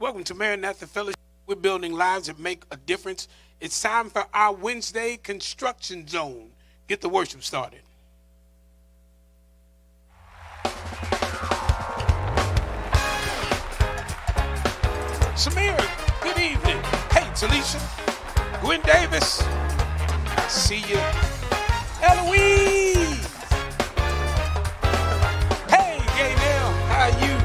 Welcome to Maranatha Fellowship. We're building lives that make a difference. It's time for our Wednesday construction zone. Get the worship started. Samir, good evening. Hey, Talisha, Gwen Davis, I see you. Eloise. Hey, Gaynell, how are you?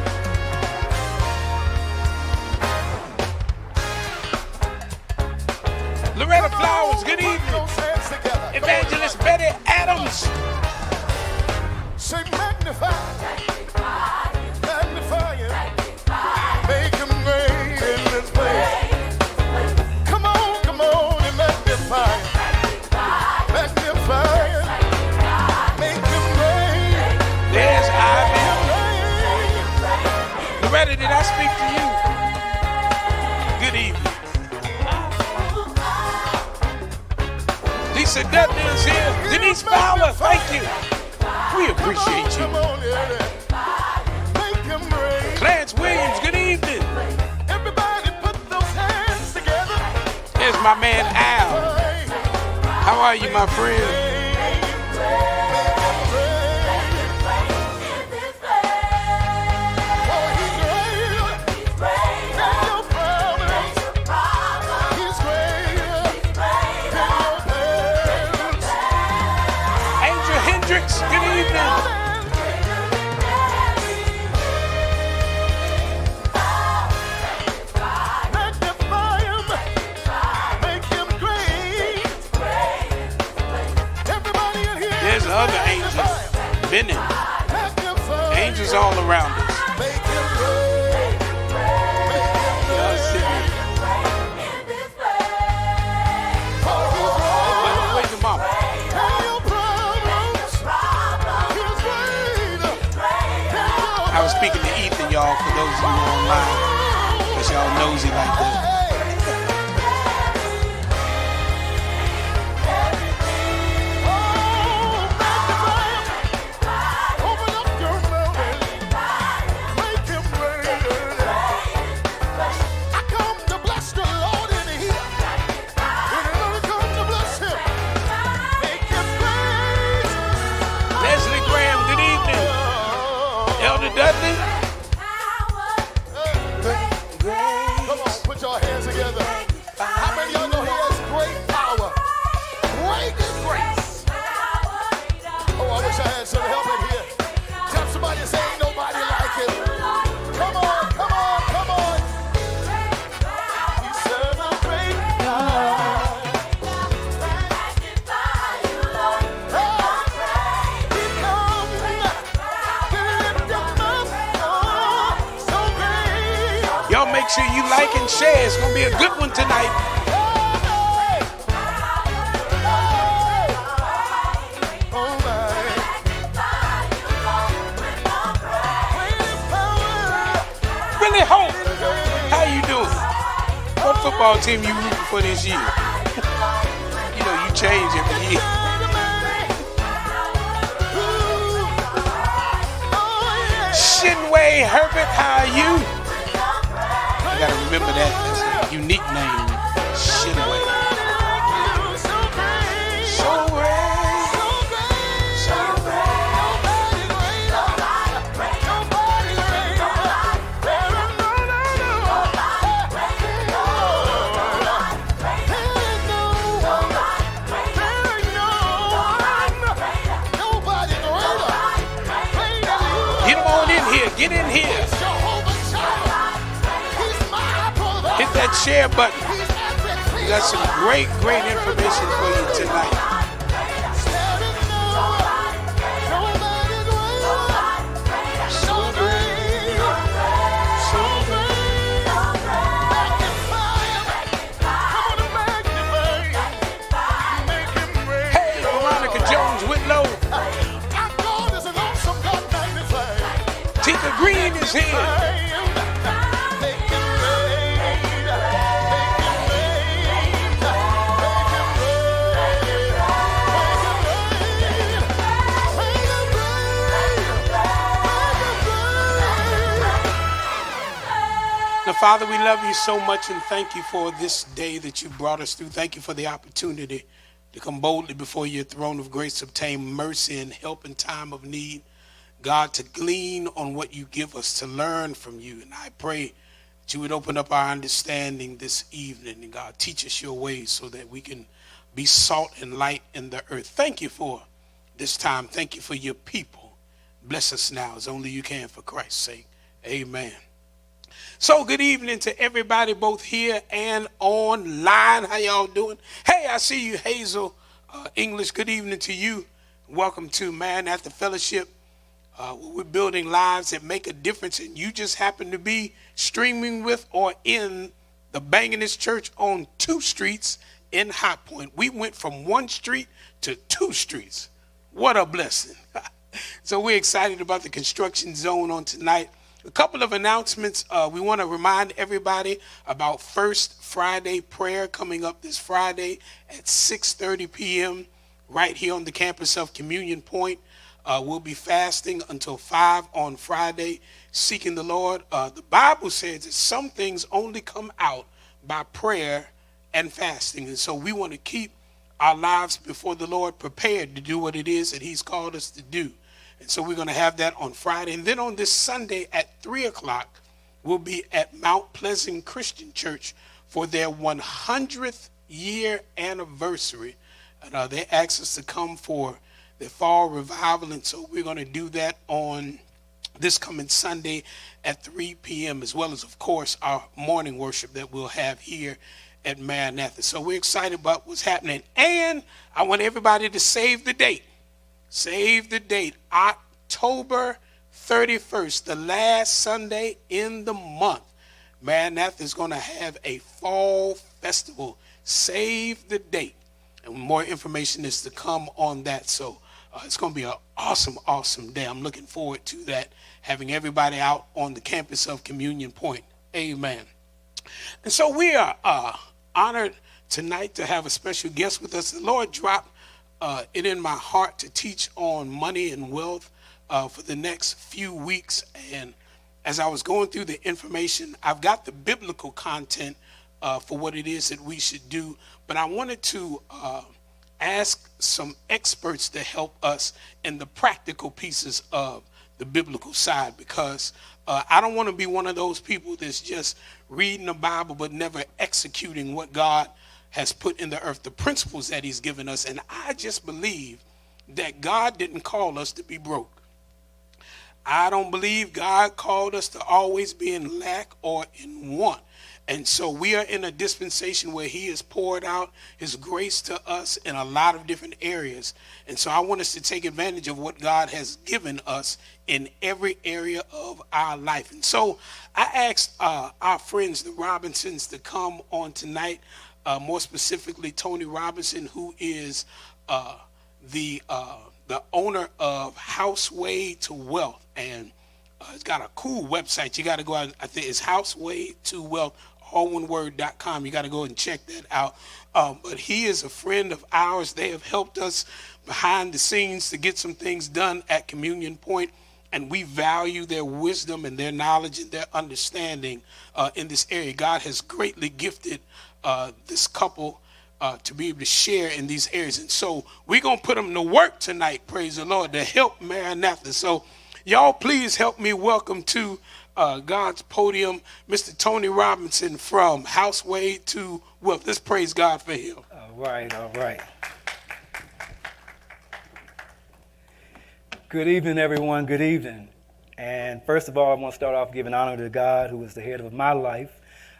Loretta Flowers, good evening. Evangelist Betty Adams. Say magnify, magnify it, make him great in this place. Come on and magnify it, magnify it, make him great. There's Ivy. Loretta, did I speak to you? Good evening. Lisa Dudley is here. Denise Fowler, thank you. We appreciate you. Clarence Williams, good evening. Everybody put those hands together. Here's my man Al. How are you, my friend? Other angels, Bennett, angels all around us. Where's your mama? I was speaking to Ethan, y'all, for those of you online, because y'all nosy like that. Dudley. Come on, put your hands together. How many of y'all know he has great power? Great grace. Oh, I wish I had some help in here. Tell somebody to say ain't nobody like him. Come on, come on, come on. He serves a great God. Y'all make sure you like and share. It's going to be a good one tonight. Billy Hope, how you doing? What football team you rooting for this year? You know, you change every year. Shinway Herbert, how are you? I gotta remember that. That's a unique name. Shinway. So great. So Get them on in here. Get in here. Hit that share button. We got some great information for you tonight. So great. So great. Hey, Veronica Jones Whitlow. Tika Green is here. Now, Father, we love you so much and thank you for this day that you brought us through. Thank you for the opportunity to come boldly before your throne of grace, obtain mercy and help in time of need. God, to glean on what you give us, to learn from you. And I pray that you would open up our understanding this evening. And God, teach us your ways so that we can be salt and light in the earth. Thank you for this time. Thank you for your people. Bless us now as only you can for Christ's sake. Amen. So good evening to everybody both here and online. How y'all doing? Hey, I see you, Hazel English. Good evening to you. Welcome to Maranatha Fellowship. We're building lives that make a difference, and you just happen to be streaming with or in the Banginist Church on 2 streets in High Point. We went from 1 street to 2 streets. What a blessing. So we're excited about the construction zone on tonight. A couple of announcements. We want to remind everybody about First Friday prayer coming up this Friday at 6:30 p.m. right here on the campus of Communion Point. We'll be fasting until 5 on Friday, seeking the Lord. The Bible says that some things only come out by prayer and fasting. And so we want to keep our lives before the Lord prepared to do what it is that he's called us to do. And so we're going to have that on Friday. And then on this Sunday at 3 o'clock, we'll be at Mount Pleasant Christian Church for their 100th year anniversary. And they asked us to come for the fall revival. And so we're going to do that on this coming Sunday at 3 p.m. as well as, of course, our morning worship that we'll have here at Maranatha. So we're excited about what's happening. And I want everybody to save the date. Save the date, October 31st, the last Sunday in the month. Maranatha is going to have a fall festival. Save the date. And more information is to come on that. So it's going to be an awesome, awesome day. I'm looking forward to that, having everybody out on the campus of Communion Point. Amen. And so we are honored tonight to have a special guest with us. The Lord dropped it in my heart to teach on money and wealth for the next few weeks. And as I was going through the information, I've got the biblical content for what it is that we should do. But I wanted to ask some experts to help us in the practical pieces of the biblical side, because I don't want to be one of those people that's just reading the Bible but never executing what God has put in the earth, the principles that he's given us. And I just believe that God didn't call us to be broke. I don't believe God called us to always be in lack or in want. And so we are in a dispensation where he has poured out his grace to us in a lot of different areas. And so I want us to take advantage of what God has given us in every area of our life. And so I asked our friends, the Robinsons, to come on tonight. More specifically, Tony Robinson, who is the owner of Houseway to Wealth, and it's got a cool website. You got to go out. I think it's Houseway to Wealth, all one word.com. You got to go and check that out. But he is a friend of ours. They have helped us behind the scenes to get some things done at Communion Point, and we value their wisdom and their knowledge and their understanding in this area. God has greatly gifted this couple to be able to share in these areas. And so we're going to put them to work tonight, praise the Lord, to help Maranatha. So y'all please help me welcome to God's podium, Mr. Tony Robinson from Houseway to Wealth. Let's praise God for him. All right. Good evening, everyone. Good evening. And first of all, I want to start off giving honor to God, who is the head of my life.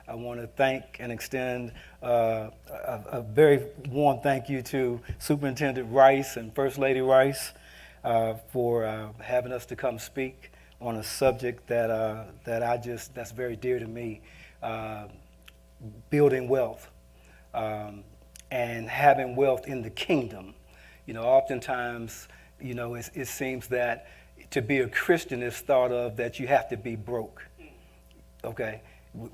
I want to thank and extend a very warm thank you to Superintendent Rice and First Lady Rice for having us to come speak on a subject that's very dear to me, building wealth and having wealth in the kingdom. You know, oftentimes, you know, it seems that to be a Christian is thought of that you have to be broke. Okay.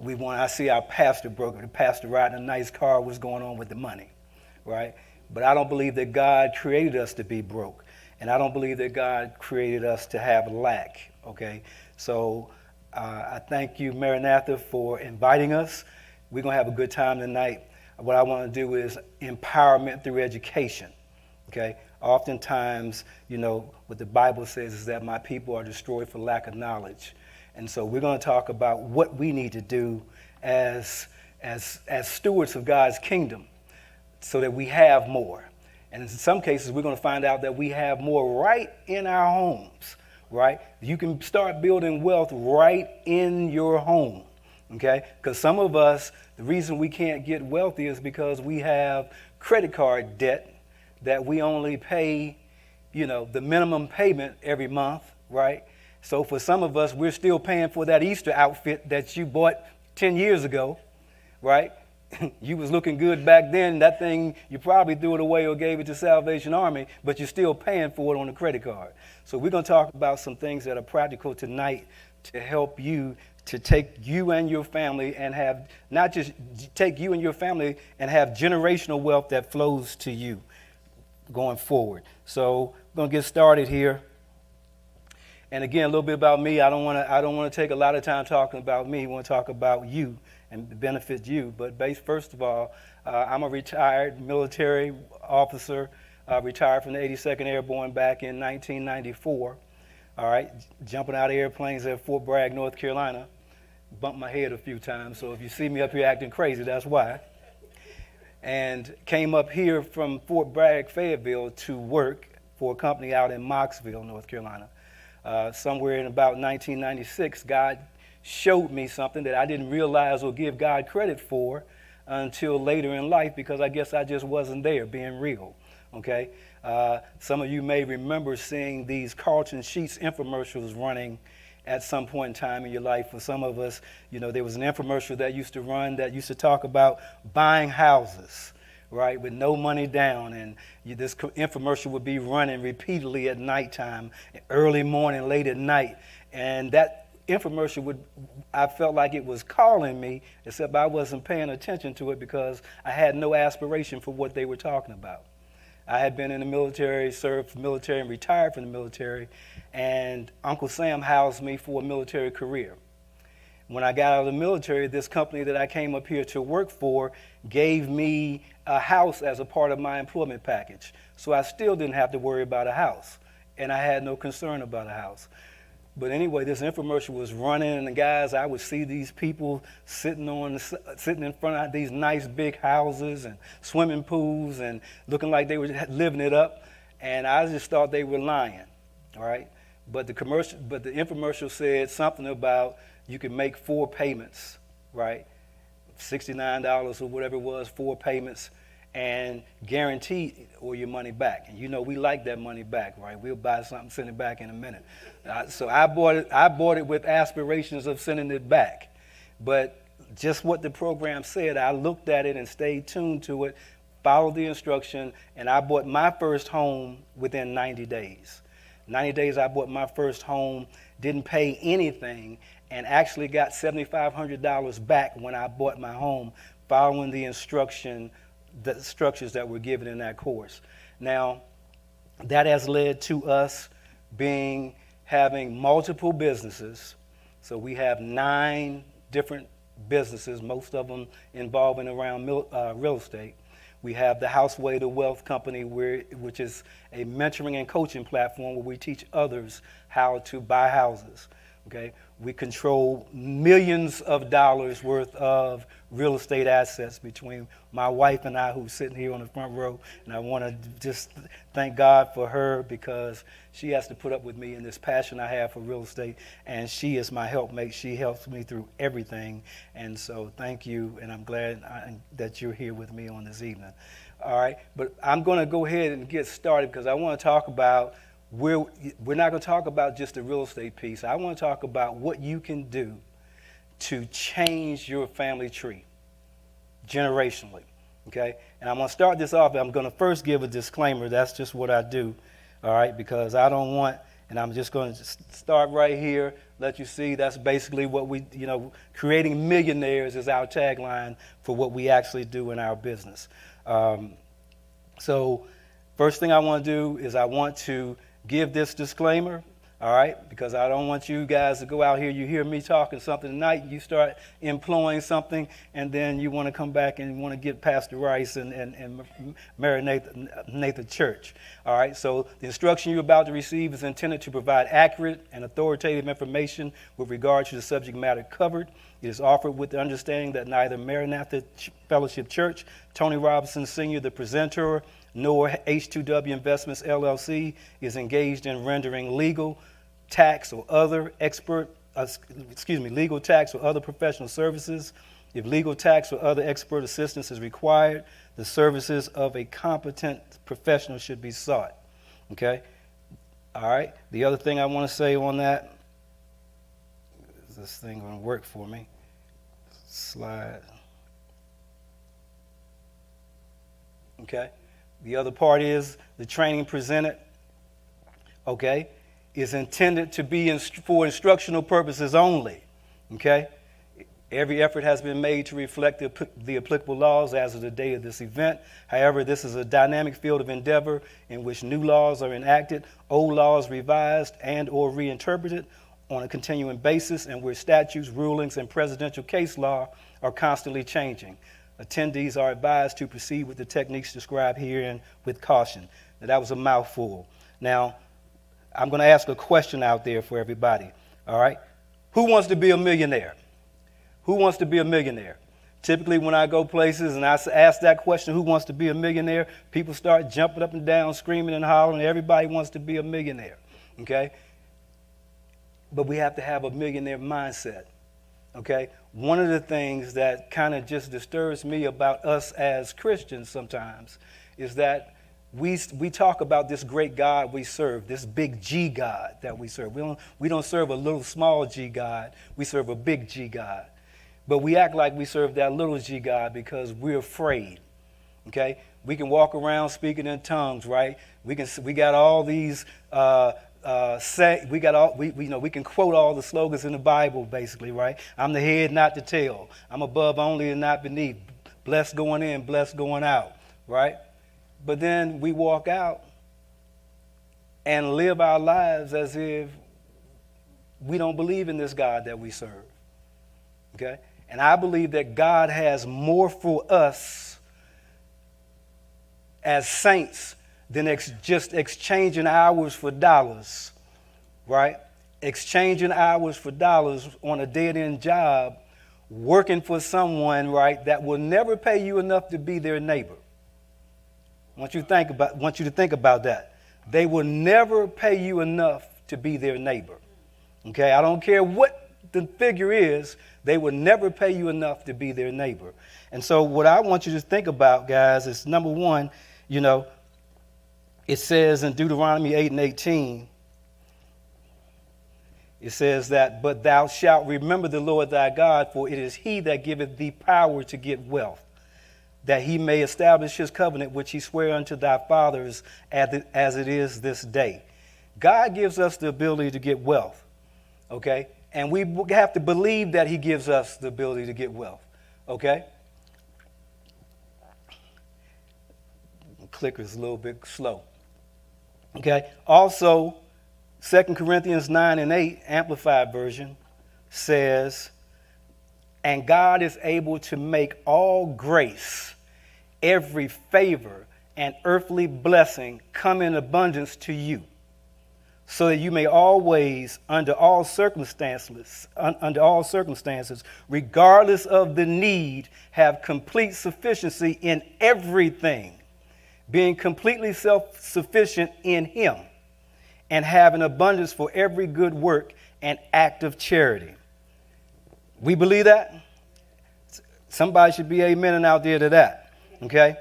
I see our pastor broke. The pastor riding a nice car. What's going on with the money, right? But I don't believe that God created us to be broke, and I don't believe that God created us to have lack. Okay, so I thank you, Maranatha, for inviting us. We're going to have a good time tonight. What I want to do is empowerment through education. Okay? Oftentimes, what the Bible says is that my people are destroyed for lack of knowledge. And so we're going to talk about what we need to do as stewards of God's kingdom so that we have more. And in some cases, we're going to find out that we have more right in our homes, right? You can start building wealth right in your home, okay? Because some of us, the reason we can't get wealthy is because we have credit card debt that we only pay, the minimum payment every month, right? So for some of us, we're still paying for that Easter outfit that you bought 10 years ago, right? You was looking good back then. That thing, you probably threw it away or gave it to Salvation Army, but you're still paying for it on a credit card. So we're going to talk about some things that are practical tonight to help you to take you and your family and have, not just take you and your family and have generational wealth that flows to you going forward. So we're going to get started here. And again, a little bit about me. I don't want to take a lot of time talking about me. I want to talk about you and benefit you. But first of all, I'm a retired military officer, retired from the 82nd Airborne back in 1994. All right, jumping out of airplanes at Fort Bragg, North Carolina. Bumped my head a few times, so if you see me up here acting crazy, that's why. And came up here from Fort Bragg, Fayetteville, to work for a company out in Mocksville, North Carolina. Somewhere in about 1996, God showed me something that I didn't realize or give God credit for until later in life, because I guess I just wasn't there, being real, okay? Some of you may remember seeing these Carlton Sheets infomercials running at some point in time in your life. For some of us, there was an infomercial that used to run that used to talk about buying houses, right, with no money down. And this infomercial would be running repeatedly at nighttime, early morning, late at night. And that infomercial I felt like it was calling me, except I wasn't paying attention to it because I had no aspiration for what they were talking about. I had been in the military, served military, and retired from the military, and Uncle Sam housed me for a military career. When I got out of the military, this company that I came up here to work for gave me a house as a part of my employment package. So I still didn't have to worry about a house, and I had no concern about a house. But anyway, this infomercial was running, and the guys, I would see these people sitting in front of these nice big houses and swimming pools and looking like they were living it up, and I just thought they were lying, all right? But the infomercial said something about you could make 4 payments, right? $69 or whatever it was, 4 payments, and guarantee all your money back. And we like that money back, right? We'll buy something, send it back in a minute. So I bought it with aspirations of sending it back. But just what the program said, I looked at it and stayed tuned to it, followed the instruction, and I bought my first home within 90 days. 90 days I bought my first home, didn't pay anything, and actually got $7,500 back when I bought my home, following the instructions that were given in that course. Now, that has led to us having multiple businesses. So we have 9 different businesses, most of them involving around real estate. We have the Houseway to Wealth Company, which is a mentoring and coaching platform where we teach others how to buy houses. Okay, we control millions of dollars worth of real estate assets between my wife and I, who's sitting here on the front row. And I want to just thank God for her, because she has to put up with me in this passion I have for real estate. And she is my helpmate. She helps me through everything. And so thank you. And I'm glad that you're here with me on this evening. All right. But I'm going to go ahead and get started, because I want to talk about we're not going to talk about just the real estate piece. I want to talk about what you can do to change your family tree generationally, okay? And I'm going to start this off. I'm going to first give a disclaimer. That's just what I do, all right? Because I don't want, and I'm just going to start right here, let you see that's basically what we, creating millionaires is our tagline for what we actually do in our business. So first thing I want to do is I want to give this disclaimer. all right? Because I don't want you guys to go out here, you hear me talking something tonight, you start employing something, and then you want to come back and you want to get Pastor Rice and Maranatha Church, all right? So the instruction you're about to receive is intended to provide accurate and authoritative information with regard to the subject matter covered. It is offered with the understanding that neither Maranatha Fellowship Church, Tony Robinson Sr., the presenter, nor H2W Investments, LLC, is engaged in rendering legal, tax, or other legal tax or other professional services. If legal tax or other expert assistance is required, the services of a competent professional should be sought. Okay? All right. The other thing I want to say on that, is this thing going to work for me? Slide. Okay. The other part is the training presented, okay, is intended to be for instructional purposes only, okay? Every effort has been made to reflect the applicable laws as of the day of this event. However, this is a dynamic field of endeavor in which new laws are enacted, old laws revised and or reinterpreted on a continuing basis, and where statutes, rulings, and presidential case law are constantly changing. Attendees are advised to proceed with the techniques described herein with caution. Now, that was a mouthful. Now, I'm going to ask a question out there for everybody, all right? Who wants to be a millionaire? Who wants to be a millionaire? Typically, when I go places and I ask that question, who wants to be a millionaire, people start jumping up and down, screaming and hollering. Everybody wants to be a millionaire, okay? But we have to have a millionaire mindset, okay? One of the things that kind of just disturbs me about us as Christians sometimes is that we talk about this great God we serve, this big G God that we serve. We don't serve a little small G God. We serve a big G God. But we act like we serve that little G God because we're afraid, okay? We can walk around speaking in tongues, right? We got all these we can quote all the slogans in the Bible, basically, right? I'm the head, not the tail. I'm above only and not beneath. Blessed going in, blessed going out, right? But then we walk out and live our lives as if we don't believe in this God that we serve, okay? And I believe that God has more for us as saints than just exchanging hours for dollars, right? Exchanging hours for dollars on a dead-end job, working for someone, right, that will never pay you enough to be their neighbor. I want you to think about that. They will never pay you enough to be their neighbor. Okay, I don't care what the figure is, they will never pay you enough to be their neighbor. And so what I want you to think about, guys, is number one, it says in Deuteronomy 8:18, it says that, but thou shalt remember the Lord thy God, for it is he that giveth thee power to get wealth, that he may establish his covenant, which he sware unto thy fathers as it is this day. God gives us the ability to get wealth, okay? And we have to believe that he gives us the ability to get wealth, okay? The clicker's a little bit slow, okay? Also, 2 Corinthians 9:8, Amplified Version, says, and God is able to make all grace, every favor, and earthly blessing come in abundance to you, so that you may always, under all circumstances, regardless of the need, have complete sufficiency in everything, being completely self-sufficient in him, and have an abundance for every good work and act of charity. We believe that? Somebody should be amening out there to that, okay?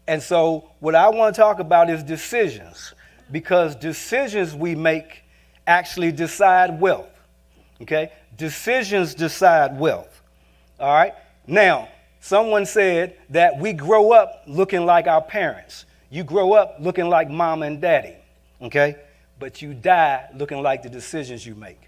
And so what I want to talk about is decisions, because decisions we make actually decide wealth, okay? Decisions decide wealth, all right? Now, someone said that we grow up looking like our parents. You grow up looking like mom and daddy, okay? But you die looking like the decisions you make.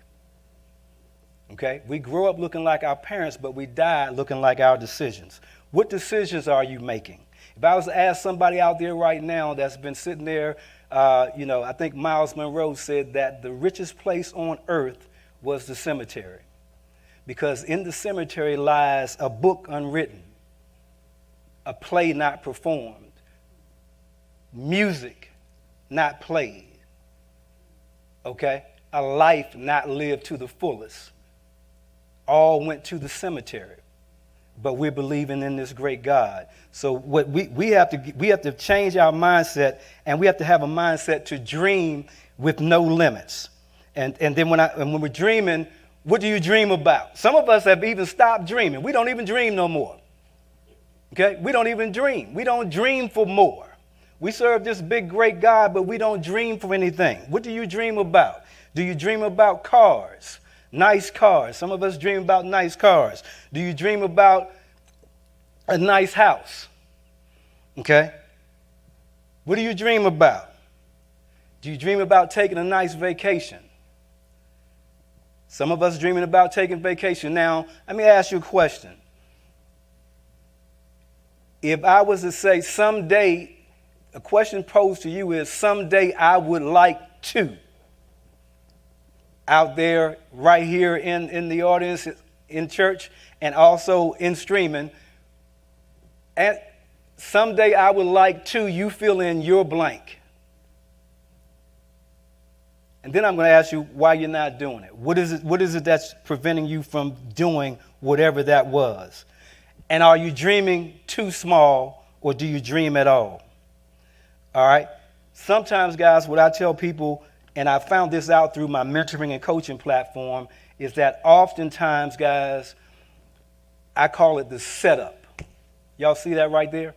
Okay? We grow up looking like our parents, but we die looking like our decisions. What decisions are you making? If I was to ask somebody out there right now that's been sitting there, I think Miles Monroe said that the richest place on earth was the cemetery, because in the cemetery lies a book unwritten, a play not performed, music not played, okay? A life not lived to the fullest. All went to the cemetery. But we're believing in this great God. So what we have to change our mindset, and we have to have a mindset to dream with no limits. And then when we're dreaming, what do you dream about? Some of us have even stopped dreaming. We don't even dream no more. Okay? We don't even dream. We don't dream for more. We serve this big, great God, but we don't dream for anything. What do you dream about? Do you dream about cars? Nice cars. Some of us dream about nice cars. Do you dream about a nice house? Okay? What do you dream about? Do you dream about taking a nice vacation? Some of us dreaming about taking vacation. Now, let me ask you a question. If I was to say someday, a question posed to you is, someday I would like to. Out there, right here in the audience, in church, and also in streaming. And someday I would like to, you fill in your blank. And then I'm going to ask you why you're not doing it. What is it that's preventing you from doing whatever that was? And are you dreaming too small, or do you dream at all? All right? Sometimes, guys, what I tell people, and I found this out through my mentoring and coaching platform, is that oftentimes, guys, I call it the setup. Y'all see that right there?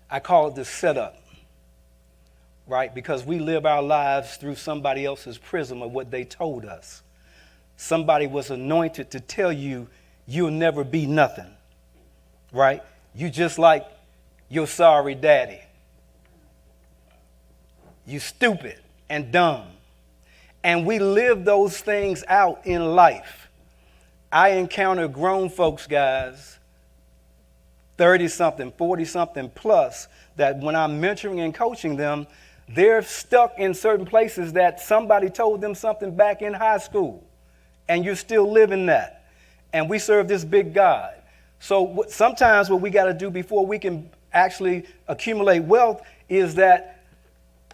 I call it the setup, right? Because we live our lives through somebody else's prism of what they told us. Somebody was anointed to tell you you'll never be nothing, right? You just like your sorry daddy. You stupid and dumb. And we live those things out in life. I encounter grown folks, guys, 30-something, 40-something plus, that when I'm mentoring and coaching them, they're stuck in certain places that somebody told them something back in high school, and you're still living that. And we serve this big God. So sometimes what we got to do before we can actually accumulate wealth is that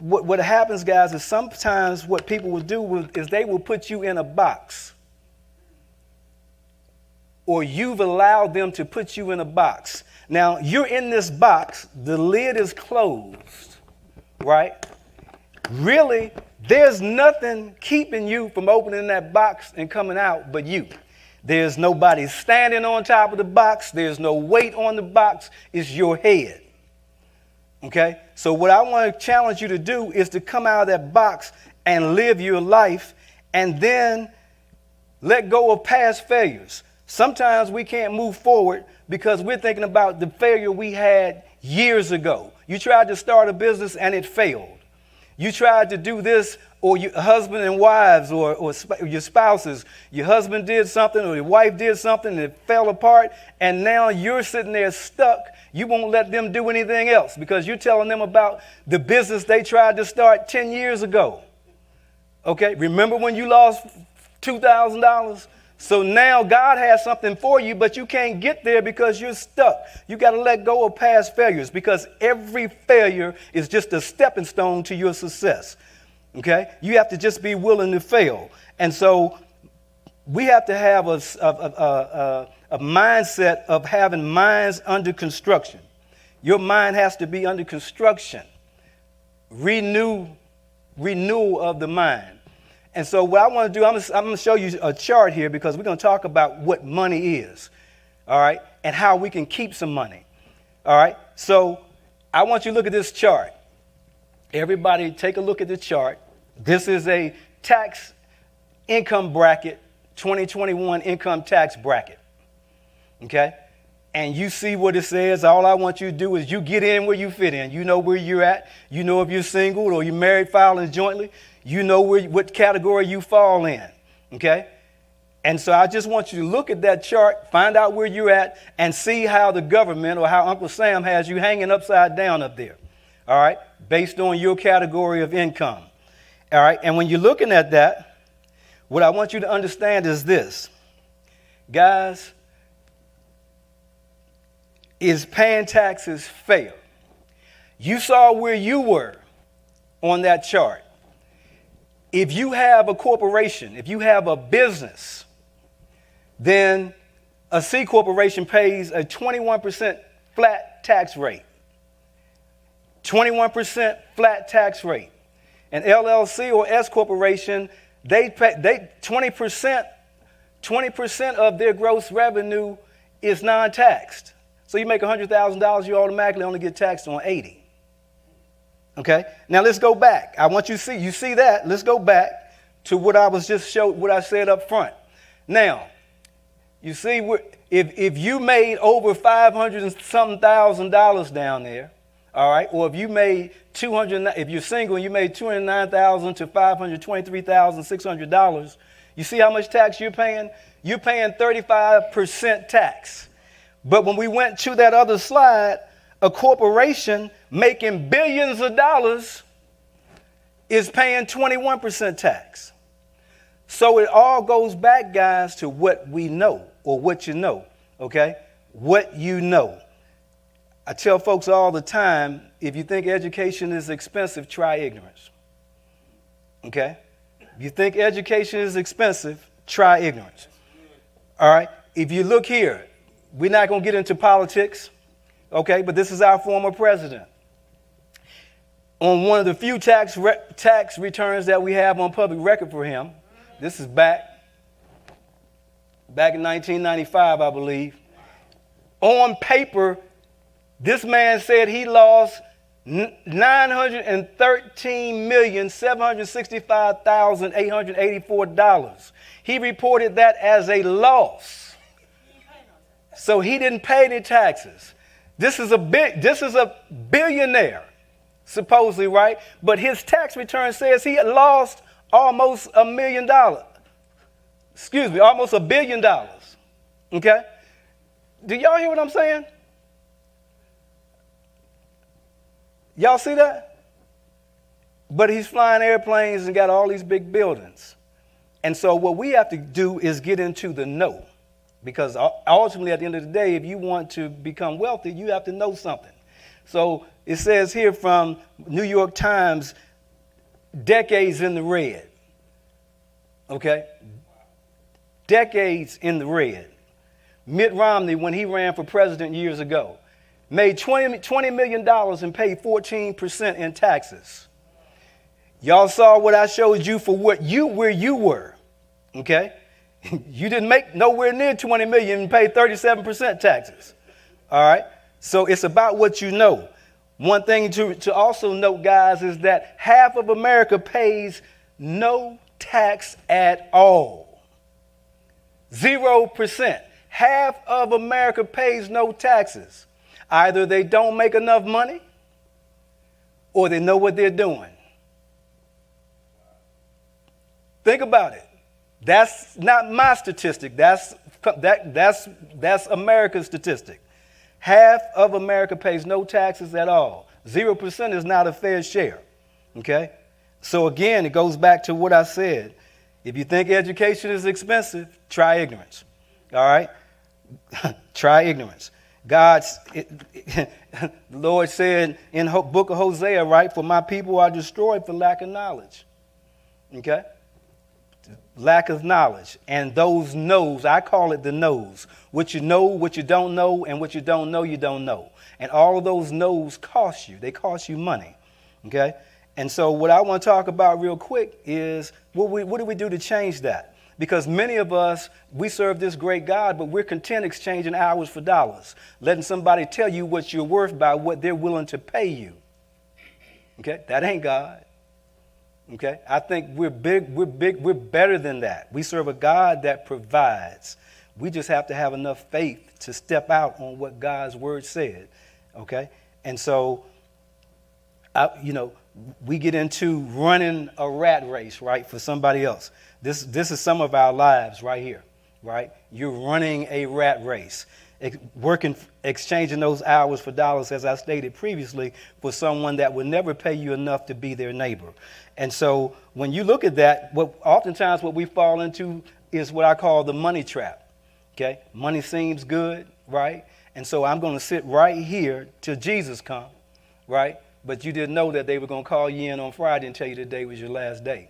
what happens, guys, is sometimes what people will do is they will put you in a box. Or you've allowed them to put you in a box. Now, you're in this box. The lid is closed, right? Really, there's nothing keeping you from opening that box and coming out but you. There's nobody standing on top of the box. There's no weight on the box. It's your head. Okay? So what I want to challenge you to do is to come out of that box and live your life, and then let go of past failures. Sometimes we can't move forward because we're thinking about the failure we had years ago. You tried to start a business and it failed. You tried to do this, or your husband and wives, or your spouses, your husband did something or your wife did something and it fell apart, and now you're sitting there stuck. You won't let them do anything else because you're telling them about the business they tried to start 10 years ago. Okay, remember when you lost $2,000? So now God has something for you, but you can't get there because you're stuck. You got to let go of past failures, because every failure is just a stepping stone to your success. Okay? You have to just be willing to fail. And so we have to have a mindset of having minds under construction. Your mind has to be under construction. Renewal of the mind. And so what I want to do, I'm going to show you a chart here, because we're going to talk about what money is, all right, and how we can keep some money, all right? So I want you to look at this chart. Everybody take a look at the chart. This is a tax income bracket, 2021 income tax bracket, okay? And you see what it says. All I want you to do is you get in where you fit in. You know where you're at. You know if you're single or you're married, filing jointly. You know what category you fall in, okay? And so I just want you to look at that chart, find out where you're at, and see how the government or how Uncle Sam has you hanging upside down up there, all right, based on your category of income, all right? And when you're looking at that, what I want you to understand is this. Guys, is paying taxes fair? You saw where you were on that chart. If you have a corporation, if you have a business, then a C corporation pays a 21% flat tax rate. 21% flat tax rate. An LLC or S corporation, they 20% of their gross revenue is non-taxed. So you make $100,000, you automatically only get taxed on 80. Okay? Now let's go back. I want you to see that. Let's go back to what I was just what I said up front. Now, you see, if you made over $500 and something thousand down there, all right, or if you made if you're single and you made $209,000 to $523,600, you see how much tax you're paying? You're paying 35% tax. But when we went to that other slide, a corporation making billions of dollars is paying 21% tax. So it all goes back, guys, to what we know or what you know, okay? What you know. I tell folks all the time, if you think education is expensive, try ignorance, okay? If you think education is expensive, try ignorance, all right? If you look here, we're not going to get into politics, okay, but this is our former president. On one of the few tax returns that we have on public record for him, this is back in 1995, I believe. On paper, this man said he lost $913,765,884. He reported that as a loss. So he didn't pay any taxes. This is a billionaire, supposedly, right? But his tax return says he lost almost $1 million. Almost $1 billion. Okay? Do y'all hear what I'm saying? Y'all see that? But he's flying airplanes and got all these big buildings. And so what we have to do is get into the know. Because ultimately, at the end of the day, if you want to become wealthy, you have to know something. So it says here from New York Times, decades in the red. Okay? Decades in the red. Mitt Romney, when he ran for president years ago, made $20 million and paid 14% in taxes. Y'all saw what I showed you for where you were. Okay? You didn't make nowhere near $20 million and paid 37% taxes. All right? So it's about what you know. One thing to also note, guys, is that half of America pays no tax at all. 0%. Half of America pays no taxes. Either they don't make enough money or they know what they're doing. Think about it. That's not my statistic. That's America's statistic. Half of America pays no taxes at all. 0% is not a fair share. Okay? So again, it goes back to what I said. If you think education is expensive, try ignorance. All right? Try ignorance. The Lord said in the book of Hosea, right, for my people are destroyed for lack of knowledge. Okay? Lack of knowledge. And those knows, I call it the knows. What you know, what you don't know, and what you don't know, you don't know. And all of those knows cost you. They cost you money. Okay? And so what I want to talk about real quick is what do we do to change that? Because many of us, we serve this great God, but we're content exchanging hours for dollars, letting somebody tell you what you're worth by what they're willing to pay you. Okay? That ain't God. Okay? I think we're better than that. We serve a God that provides. We just have to have enough faith to step out on what God's word said. Okay? And so, we get into running a rat race, right, for somebody else. This is some of our lives right here. right? You're running a rat race, exchanging those hours for dollars, as I stated previously, for someone that will never pay you enough to be their neighbor. And so when you look at that, oftentimes what we fall into is what I call the money trap. Okay, money seems good, right? And so I'm going to sit right here till Jesus come, right? But you didn't know that they were going to call you in on Friday and tell you today was your last day.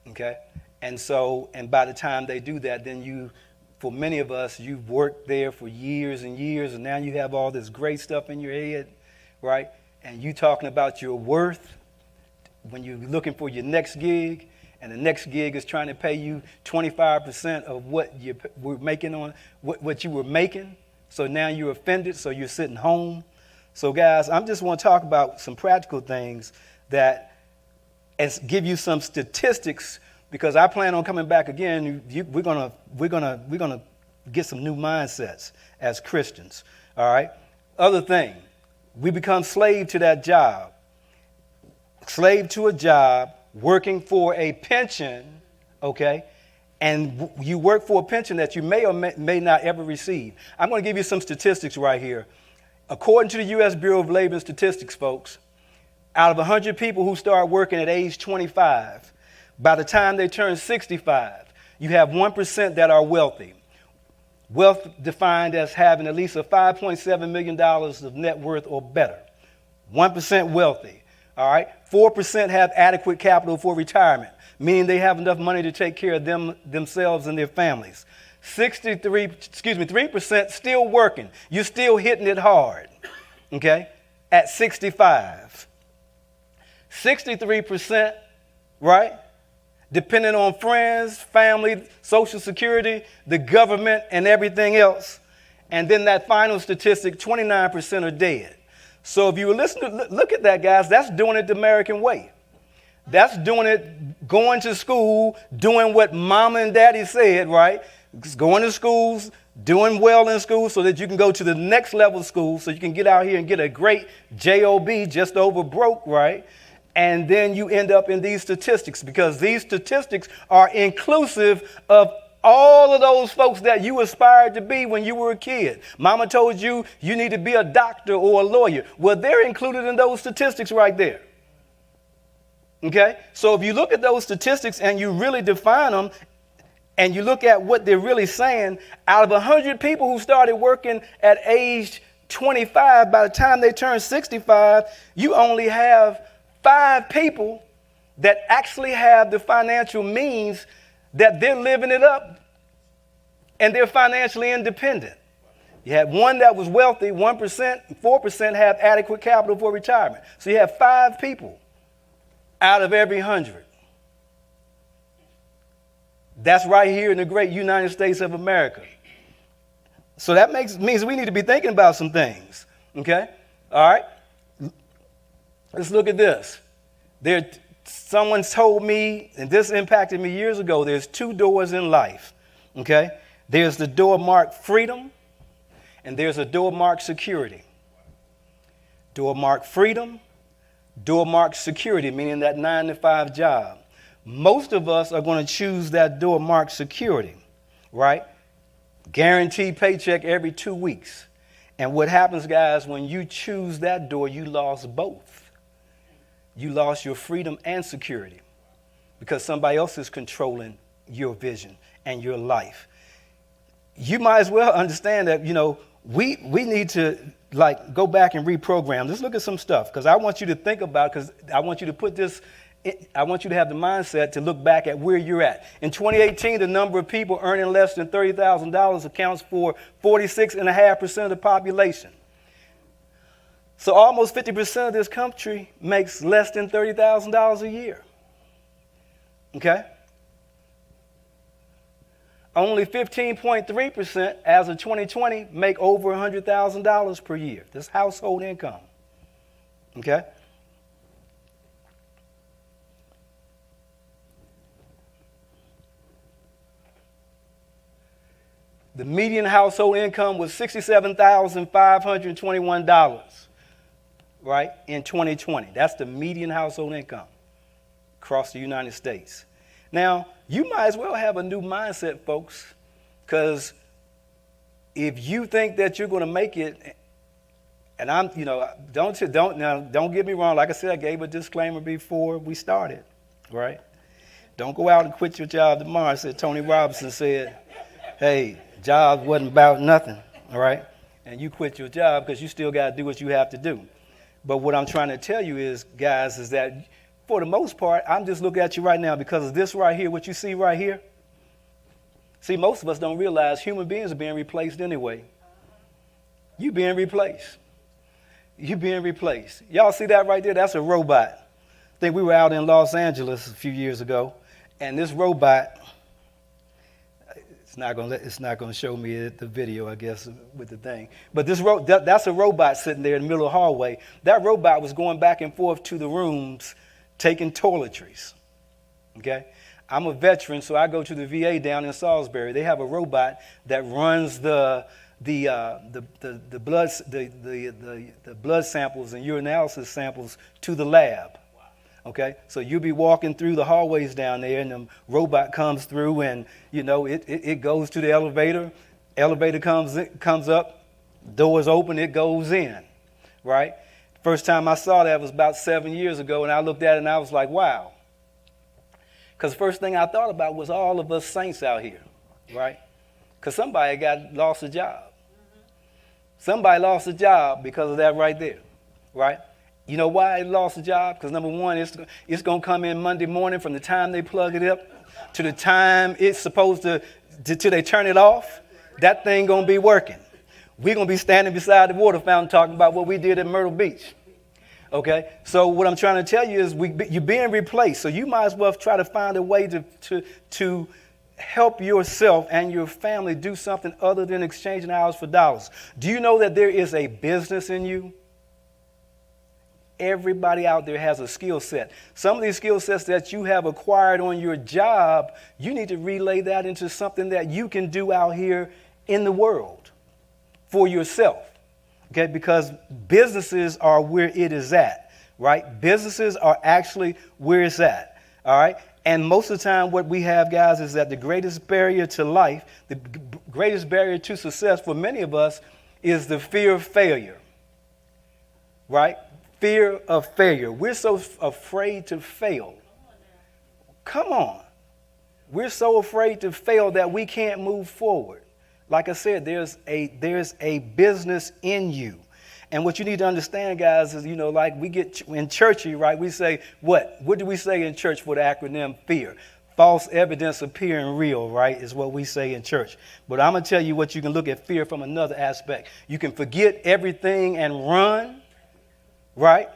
Okay, and by the time they do that, then for many of us, you've worked there for years and years, and now you have all this great stuff in your head, right? And you talking about your worth when you're looking for your next gig, and the next gig is trying to pay you 25% of what you were making on what you were making. So now you're offended, so you're sitting home. So guys, I just want to talk about some practical things and give you some statistics, because I plan on coming back again. We're gonna get some new mindsets as Christians. All right. Other thing, we become slave to that job, slave to a job, working for a pension. Okay. And you work for a pension that you may or may not ever receive. I'm going to give you some statistics right here. According to the U.S. Bureau of Labor and Statistics, folks, out of 100 people who start working at age 25, by the time they turn 65, you have 1% that are wealthy. Wealth defined as having at least a $5.7 million of net worth or better. 1% wealthy. All right. 4% have adequate capital for retirement, meaning they have enough money to take care of themselves and their families. 3% still working. You're still hitting it hard. Okay. At 65. 63%, right? Depending on friends, family, Social Security, the government, and everything else. And then that final statistic, 29% are dead. So if you were listening, look at that, guys. That's doing it the American way. That's doing it, going to school, doing what mama and daddy said, right? Going to schools, doing well in school so that you can go to the next level of school, so you can get out here and get a great job, just over broke, right? And then you end up in these statistics, because these statistics are inclusive of all of those folks that you aspired to be when you were a kid. Mama told you you need to be a doctor or a lawyer. Well, they're included in those statistics right there. Okay? So if you look at those statistics and you really define them, and you look at what they're really saying, out of 100 people who started working at age 25, by the time they turn 65, you only have 5 people that actually have the financial means that they're living it up and they're financially independent. You had 1 that was wealthy, 1%, 4% have adequate capital for retirement. So you have 5 people out of every 100. That's right here in the great United States of America. So that means we need to be thinking about some things. Okay? All right? Let's look at this. Someone told me, and this impacted me years ago, there's 2 doors in life. Okay? There's the door marked freedom, and there's a door marked security. Door marked freedom, door marked security, meaning that 9-to-5 job. Most of us are going to choose that door marked security, right? Guaranteed paycheck every 2 weeks. And what happens, guys, when you choose that door, you lost both. You lost your freedom and security because somebody else is controlling your vision and your life. You might as well understand that, we need to go back and reprogram. Let's look at some stuff, because I want you to think about, because I want you to put this, I want you to have the mindset to look back at where you're at. In 2018, the number of people earning less than $30,000 accounts for 46.5% of the population. So almost 50% of this country makes less than $30,000 a year. Okay? Only 15.3% as of 2020 make over $100,000 per year. This household income. Okay? The median household income was $67,521, right, in 2020. That's the median household income across the United States. Now, you might as well have a new mindset, folks, Because if you think that you're going to make it, and don't get me wrong. Like I said, I gave a disclaimer before we started, right? Don't go out and quit your job tomorrow. Said Tony Robinson said, hey, job wasn't about nothing, all right? And you quit your job because you still got to do what you have to do. But what I'm trying to tell you is, guys, is that for the most part, I'm just looking at you right now because of this right here, what you see right here. See, most of us don't realize human beings are being replaced anyway. You being replaced. You being replaced. Y'all see that right there? That's a robot. I think we were out in Los Angeles a few years ago, and this robot, it's not gonna show me the video, I guess, with the thing. But that's a robot sitting there in the middle of the hallway. That robot was going back and forth to the rooms, taking toiletries. Okay, I'm a veteran, so I go to the VA down in Salisbury. They have a robot that runs the blood samples and urinalysis samples to the lab. Okay, so you'll be walking through the hallways down there, and the robot comes through, and it goes to the elevator. Elevator comes up, doors open, it goes in, right? First time I saw that was about 7 years ago, and I looked at it and I was like, wow. Because the first thing I thought about was all of us saints out here, right? Because somebody lost a job. Somebody lost a job because of that right there, right? You know why it lost a job? Because number one, it's going to come in Monday morning from the time they plug it up to the time it's supposed to till they turn it off. That thing going to be working. We're going to be standing beside the water fountain talking about what we did at Myrtle Beach. Okay, so what I'm trying to tell you is you're being replaced. So you might as well try to find a way to help yourself and your family do something other than exchanging hours for dollars. Do you know that there is a business in you? Everybody out there has a skill set. Some of these skill sets that you have acquired on your job, you need to relay that into something that you can do out here in the world for yourself. Okay, because businesses are where it is at, right? Businesses are actually where it's at, all right? And most of the time what we have, guys, is that the greatest barrier to life, the greatest barrier to success for many of us is the fear of failure, right? Fear of failure. We're so afraid to fail. Come on. We're so afraid to fail that we can't move forward. Like I said, there's a business in you. And what you need to understand, guys, is, like we get in churchy, right? We say, what do we say in church for the acronym FEAR? False evidence appearing real, right, is what we say in church. But I'm going to tell you what you can look at fear from another aspect. You can forget everything and run, right?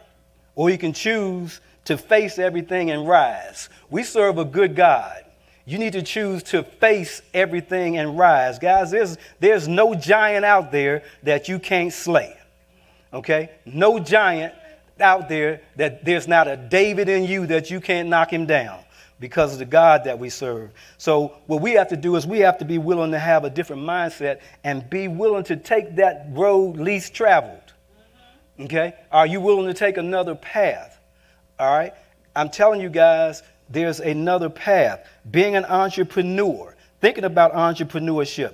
Or you can choose to face everything and rise. We serve a good God. You need to choose to face everything and rise. Guys, there's no giant out there that you can't slay. Okay? No giant out there that there's not a David in you that you can't knock him down because of the God that we serve. So what we have to do is we have to be willing to have a different mindset and be willing to take that road least traveled. Okay? Are you willing to take another path? All right? I'm telling you guys, there's another path. Being an entrepreneur, thinking about entrepreneurship.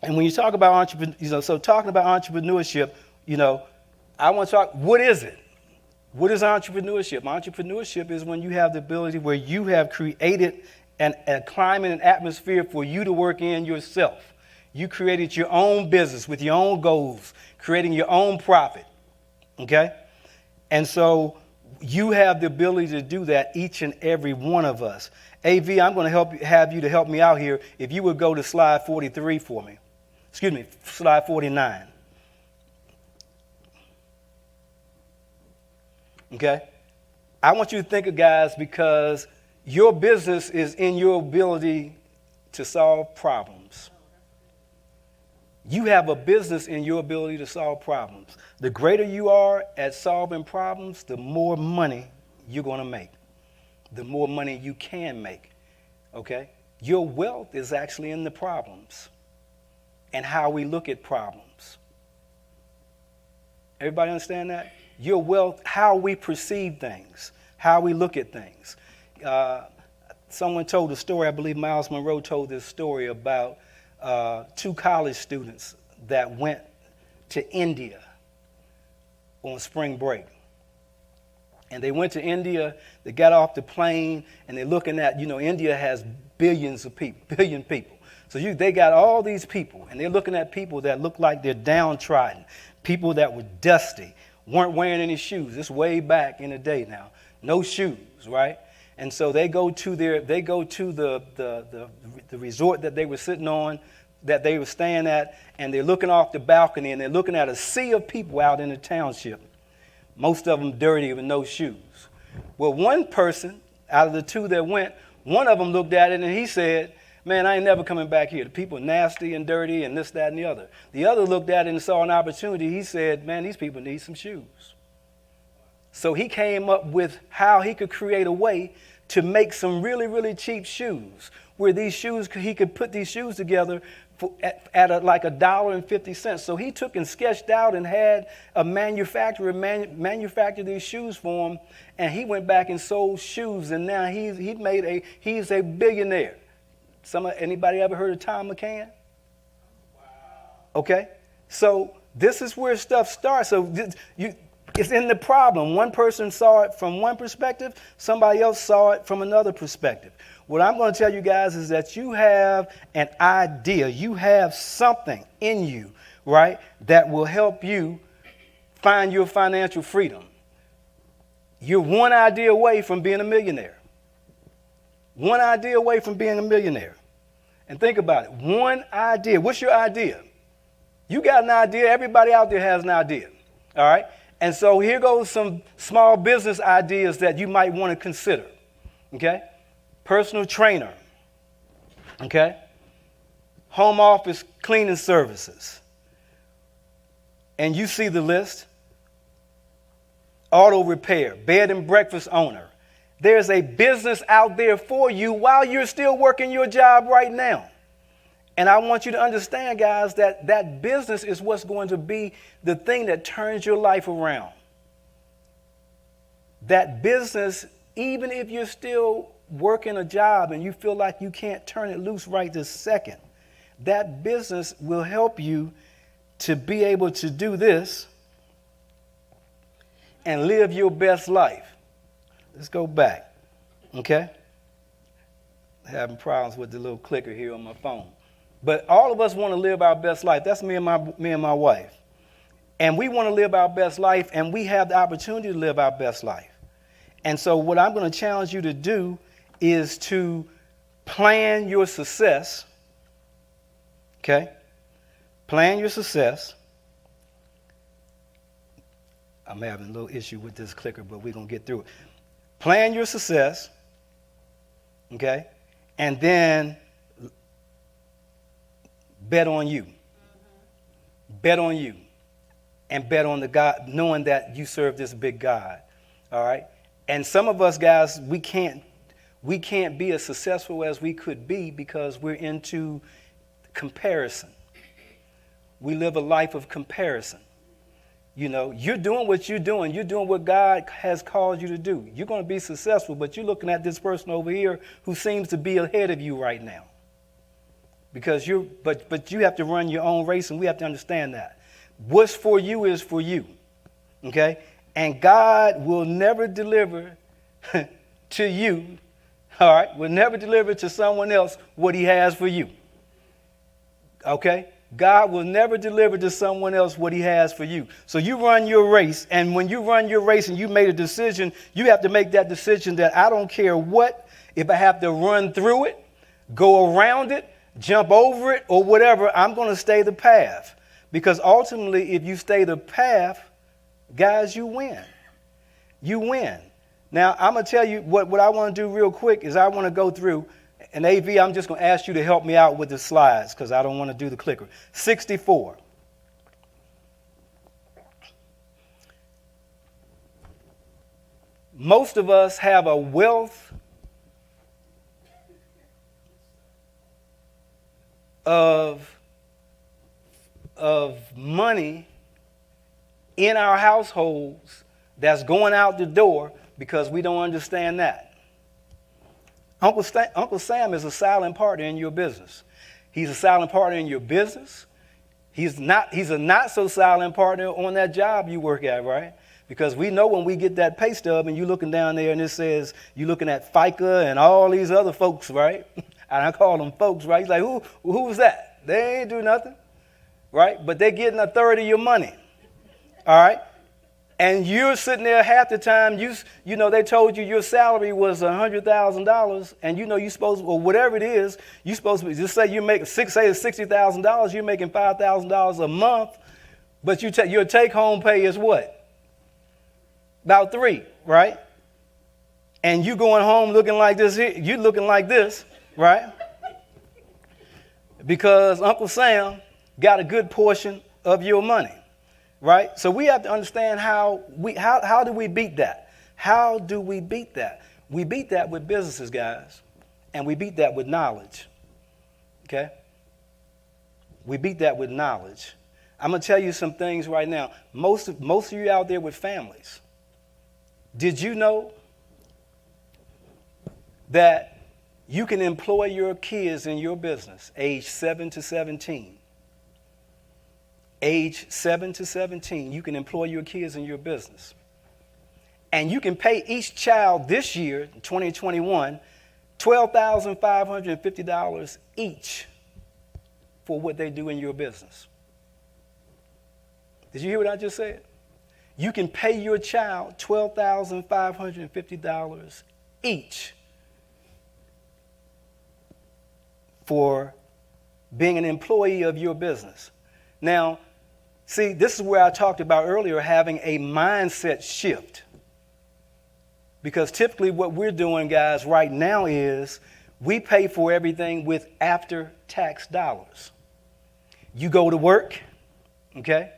And when you talk about talking about entrepreneurship, I want to talk, what is it? What is entrepreneurship? Entrepreneurship is when you have the ability where you have created a climate and atmosphere for you to work in yourself. You created your own business with your own goals, creating your own profit. Okay? And so you have the ability to do that, each and every one of us. AV, I'm going to have you to help me out here. If you would go to slide 43 for me. Excuse me, slide 49. Okay? I want you to think of, guys, because your business is in your ability to solve problems. You have a business in your ability to solve problems. The greater you are at solving problems, the more money you're going to make. The more money you can make. Okay? Your wealth is actually in the problems and how we look at problems. Everybody understand that? Your wealth, how we perceive things, how we look at things. someone told a story, I believe Miles Monroe told this story about 2 college students that went to India on spring break. And they went to India, they got off the plane, and they're looking at, India has billion people. So they got all these people, and they're looking at people that look like they're downtrodden, people that were dusty, weren't wearing any shoes. It's way back in the day now. No shoes, right? And so they go to the resort that they were sitting on, that they were staying at, and they're looking off the balcony, and they're looking at a sea of people out in the township. Most of them dirty with no shoes. Well, one person out of the 2 that went, one of them looked at it and he said, man, I ain't never coming back here. The people are nasty and dirty and this, that, and the other. The other looked at it and saw an opportunity. He said, man, these people need some shoes. So he came up with how he could create a way to make some really, really cheap shoes, where these shoes, he could put these shoes together at like $1.50. So he took and sketched out and had a manufacturer manufacture these shoes for him, and he went back and sold shoes, and now he's a billionaire. Anybody ever heard of Tom McCann? Wow. Okay, so this is where stuff starts. So it's in the problem. One person saw it from one perspective, somebody else saw it from another perspective. What I'm going to tell you guys is that you have an idea. You have something in you, right, that will help you find your financial freedom. You're one idea away from being a millionaire. One idea away from being a millionaire. And think about it. One idea. What's your idea? You got an idea. Everybody out there has an idea. All right? And so here goes some small business ideas that you might want to consider. Okay? Personal trainer. Okay? Home office cleaning services. And you see the list. Auto repair. Bed and breakfast owner. There's a business out there for you while you're still working your job right now. And I want you to understand, guys, that that business is what's going to be the thing that turns your life around. That business, even if you're still working a job and you feel like you can't turn it loose right this second, that business will help you to be able to do this and live your best life. Let's go back, okay? Having problems with the little clicker here on my phone. But all of us want to live our best life. That's me and my wife. And we want to live our best life, and we have the opportunity to live our best life. And so what I'm going to challenge you to do is to plan your success, okay? Plan your success. I'm having a little issue with this clicker, but we're going to get through it. Plan your success, okay? And then bet on you. Bet on you. And bet on the God, knowing that you serve this big God, all right? And some of us, guys, we can't be as successful as we could be because we're into comparison. We live a life of comparison. You know, you're doing what you're doing. You're doing what God has called you to do. You're going to be successful, but you're looking at this person over here who seems to be ahead of you right now. Because but you have to run your own race, and we have to understand that. What's for you is for you. Okay? And God will never deliver to you, all right, will never deliver to someone else what he has for you. Okay? God will never deliver to someone else what he has for you. So you run your race, and when you run your race and you made a decision, you have to make that decision that I don't care what, if I have to run through it, go around it, jump over it, or whatever, I'm going to stay the path. Because ultimately, if you stay the path, guys, you win. You win. Now, I'm going to tell you what I want to do real quick is I want to go through. And AV, I'm just going to ask you to help me out with the slides because I don't want to do the clicker. 64. Most of us have a wealth of money in our households that's going out the door because we don't understand that. Uncle Sam is a silent partner in your business. He's a silent partner in your business. He's a not so silent partner on that job you work at, right? Because we know when we get that pay stub and you're looking down there and it says you're looking at FICA and all these other folks, right? And I call them folks, right? He's like, who's that? They ain't do nothing, right? But they're getting a third of your money, all right? And you're sitting there half the time, you know, they told you your salary was $100,000, and you know you're supposed to, or whatever it is, you're supposed to be, just say you make, say it's $60,000, you're making $5,000 a month, but your take-home pay is what? About $3,000, right? And you going home looking like this here, you looking like this, right? Because Uncle Sam got a good portion of your money. Right? So we have to understand how do we beat that? How do we beat that? We beat that with businesses, guys. And we beat that with knowledge. Okay? We beat that with knowledge. I'm going to tell you some things right now. Most of you out there with families, did you know that you can employ your kids in your business age 7 to 17? Age 7 to 17, you can employ your kids in your business. And you can pay each child this year, 2021, $12,550 each for what they do in your business. Did you hear what I just said? You can pay your child $12,550 each for being an employee of your business. Now, see, this is where I talked about earlier having a mindset shift. Because typically what we're doing, guys, right now is we pay for everything with after-tax dollars. You go to work, okay?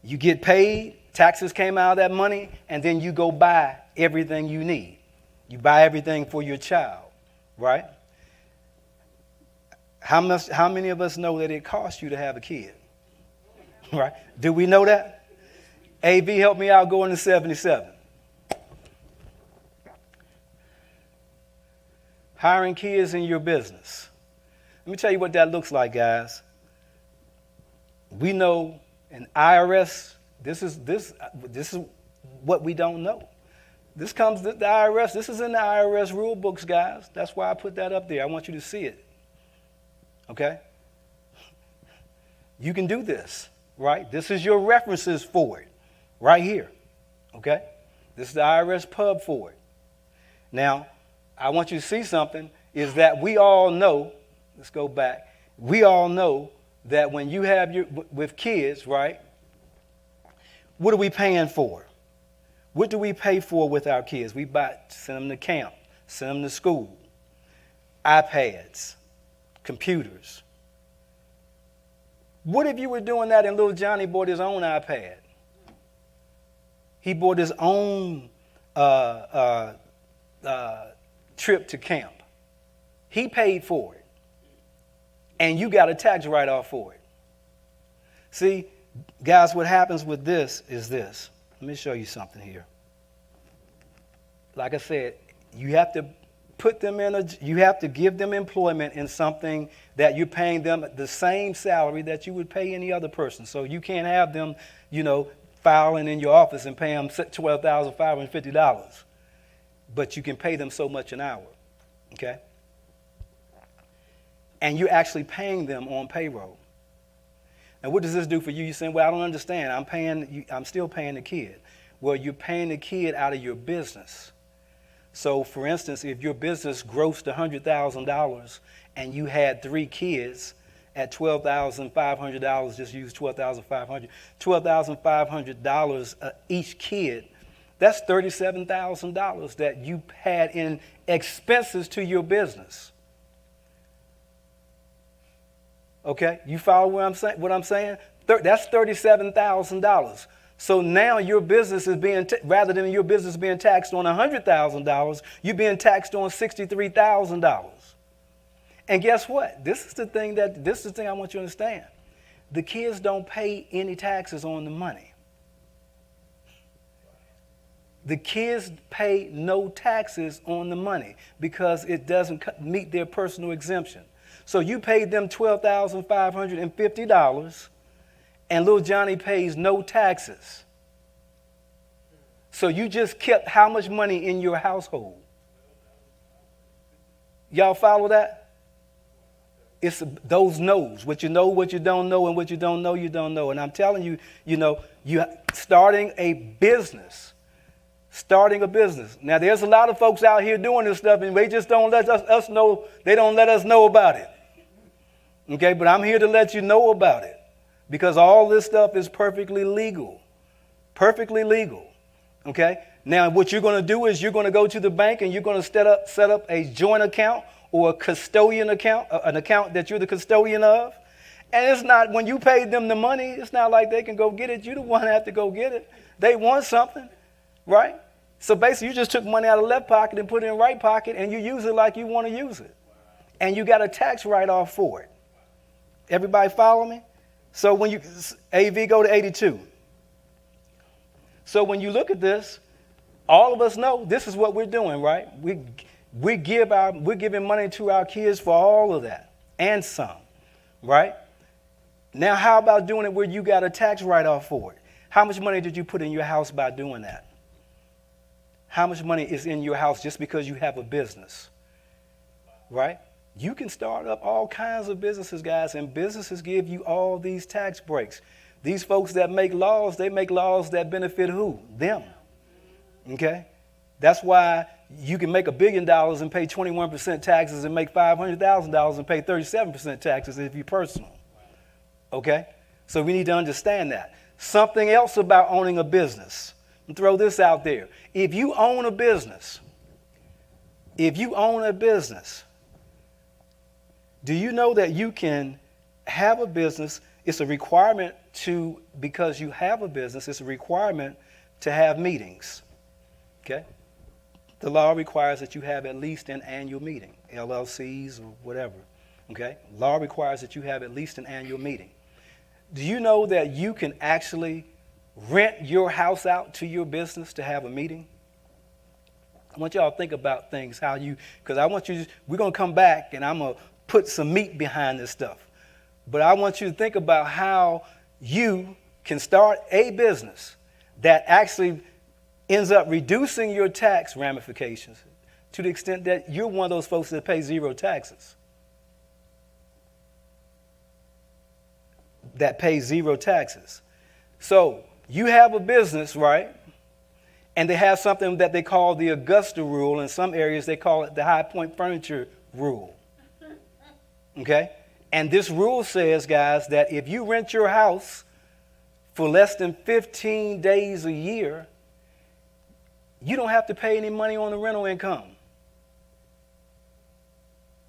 You get paid, taxes came out of that money, and then you go buy everything you need. You buy everything for your child, right? How many of us know that it costs you to have a kid? Right? Do we know that? AV, help me out going to 77. Hiring kids in your business. Let me tell you what that looks like, guys. We know in IRS, this is what we don't know. This comes to the IRS. This is in the IRS rule books, guys. That's why I put that up there. I want you to see it. Okay? You can do this. Right? This is your references for it. Right here. Okay? This is the IRS pub for it. Now, I want you to see something, is that we all know, let's go back, we all know that when you have with kids, right, what are we paying for? What do we pay for with our kids? We send them to camp, send them to school, iPads, computers. What if you were doing that and little Johnny bought his own iPad? He bought his own trip to camp. He paid for it. And you got a tax write-off for it. See, guys, what happens with this is this. Let me show you something here. Like I said, you have to put them you have to give them employment in something that you're paying them the same salary that you would pay any other person. So you can't have them, filing in your office and pay them $12,550. But you can pay them so much an hour, okay? And you're actually paying them on payroll. Now, what does this do for you? You're saying, well, I don't understand. I'm still paying the kid. Well, you're paying the kid out of your business. So, for instance, if your business grossed $100,000 and you had 3 kids at $12,500, just use $12,500, $12,500 each kid, that's $37,000 that you had in expenses to your business. Okay, you follow what I'm saying? That's $37,000. So now your business is being, rather than your business being taxed on $100,000, you're being taxed on $63,000. And guess what? This is the thing I want you to understand. The kids don't pay any taxes on the money. the kids pay no taxes on the money because it doesn't meet their personal exemption. So you paid them $12,550, and little Johnny pays no taxes. So you just kept how much money in your household? Y'all follow that? It's those knows. What you know, what you don't know, and what you don't know, you don't know. And I'm telling you, you starting a business. Starting a business. Now, there's a lot of folks out here doing this stuff, and they just don't let us know. They don't let us know about it. Okay, but I'm here to let you know about it because all this stuff is perfectly legal. Perfectly legal. Okay? Now, what you're going to do is you're going to go to the bank and you're going to set up a joint account or a custodian account, an account that you're the custodian of. And it's not, when you paid them the money, it's not like they can go get it. You're the one that have to go get it. They want something, right? So basically, you just took money out of the left pocket and put it in the right pocket, and you use it like you want to use it. And you got a tax write-off for it. Everybody follow me? So when you, AV, go to 82. So when you look at this, all of us know this is what we're doing, right? We're giving money to our kids for all of that and some, right? Now, how about doing it where you got a tax write-off for it? How much money did you put in your house by doing that? How much money is in your house just because you have a business, right? You can start up all kinds of businesses, guys, and businesses give you all these tax breaks. These folks that make laws, they make laws that benefit who? Them, okay? That's why you can make $1 billion and pay 21% taxes and make $500,000 and pay 37% taxes if you're personal, okay? So we need to understand that. Something else about owning a business. And throw this out there. If you own a business, do you know that you can have a business? It's a requirement because you have a business, it's a requirement to have meetings. Okay? The law requires that you have at least an annual meeting, LLCs or whatever. Okay? Law requires that you have at least an annual meeting. Do you know that you can actually rent your house out to your business to have a meeting? I want y'all to think about things, because we're going to come back and I'm going to put some meat behind this stuff. But I want you to think about how you can start a business that actually ends up reducing your tax ramifications to the extent that you're one of those folks that pay zero taxes. So you have a business, right? And they have something that they call the Augusta rule. In some areas, they call it the High Point Furniture rule. Okay? And this rule says, guys, that if you rent your house for less than 15 days a year, you don't have to pay any money on the rental income.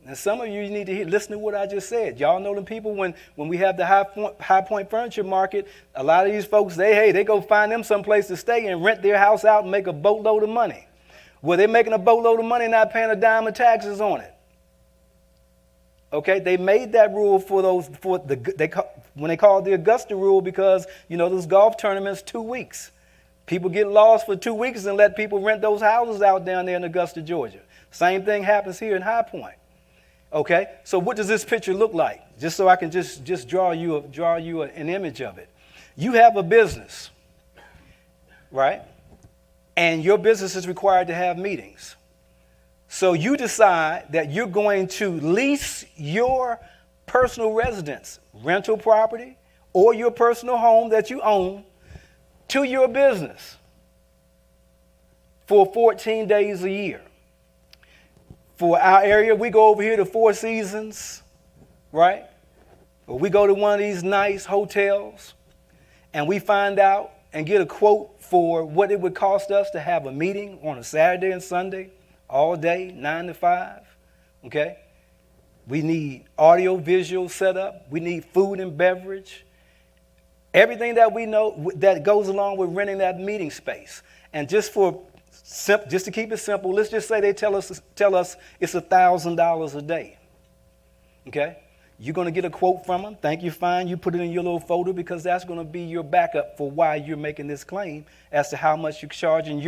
And some of you need to listen to what I just said. Y'all know the people when we have the High Point Furniture Market, a lot of these folks, they go find them someplace to stay and rent their house out and make a boatload of money. Well, they're making a boatload of money, not paying a dime of taxes on it. Okay, they made that rule when they call it the Augusta rule because, those golf tournaments, 2 weeks. People get lost for 2 weeks and let people rent those houses out down there in Augusta, Georgia. Same thing happens here in High Point. Okay, so what does this picture look like? Just so I can just draw you an image of it. You have a business, right? And your business is required to have meetings. So you decide that you're going to lease your personal residence, rental property, or your personal home that you own to your business for 14 days a year. For our area, we go over here to Four Seasons, right? Or we go to one of these nice hotels and we find out and get a quote for what it would cost us to have a meeting on a Saturday and Sunday, all day, 9 to 5, okay? We need audio, visual setup. We need food and beverage. Everything that we know that goes along with renting that meeting space. And just to keep it simple, let's just say they tell us it's $1,000 a day. Okay? You're going to get a quote from them. Thank you, fine. You put it in your little folder because that's going to be your backup for why you're making this claim as to how much you're charging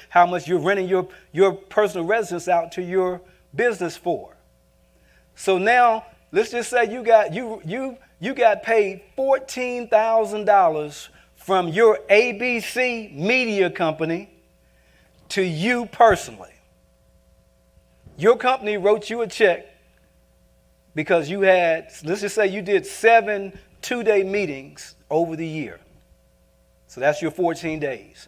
how much you're renting your personal residence out to your business for. So now let's just say you got paid $14,000 from your ABC media company to you personally. Your company wrote you a check because you had, let's just say you did 7 two-day meetings over the year. So that's your 14 days.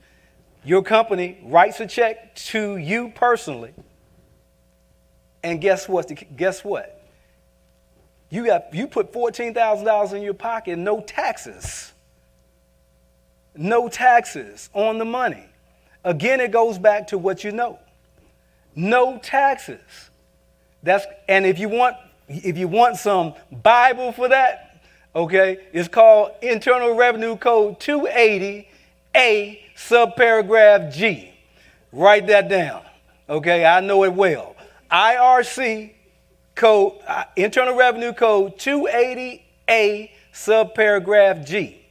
Your company writes a check to you personally. And guess what? You put $14,000 in your pocket, no taxes. No taxes on the money. Again, it goes back to what you know. No taxes. And if you want some Bible for that, okay, it's called Internal Revenue Code 280A subparagraph G. Write that down. Okay, I know it well. IRC code, Internal Revenue Code 280A subparagraph G.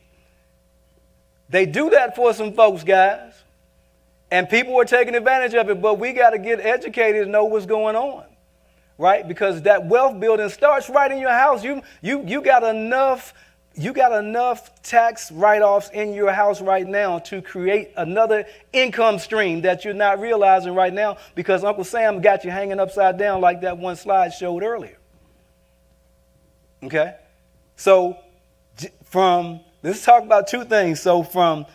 They do that for some folks, guys. And people are taking advantage of it, but we got to get educated and know what's going on, right? Because that wealth building starts right in your house. You got enough tax write-offs in your house right now to create another income stream that you're not realizing right now because Uncle Sam got you hanging upside down like that one slide showed earlier. Okay? So let's talk about two things. So from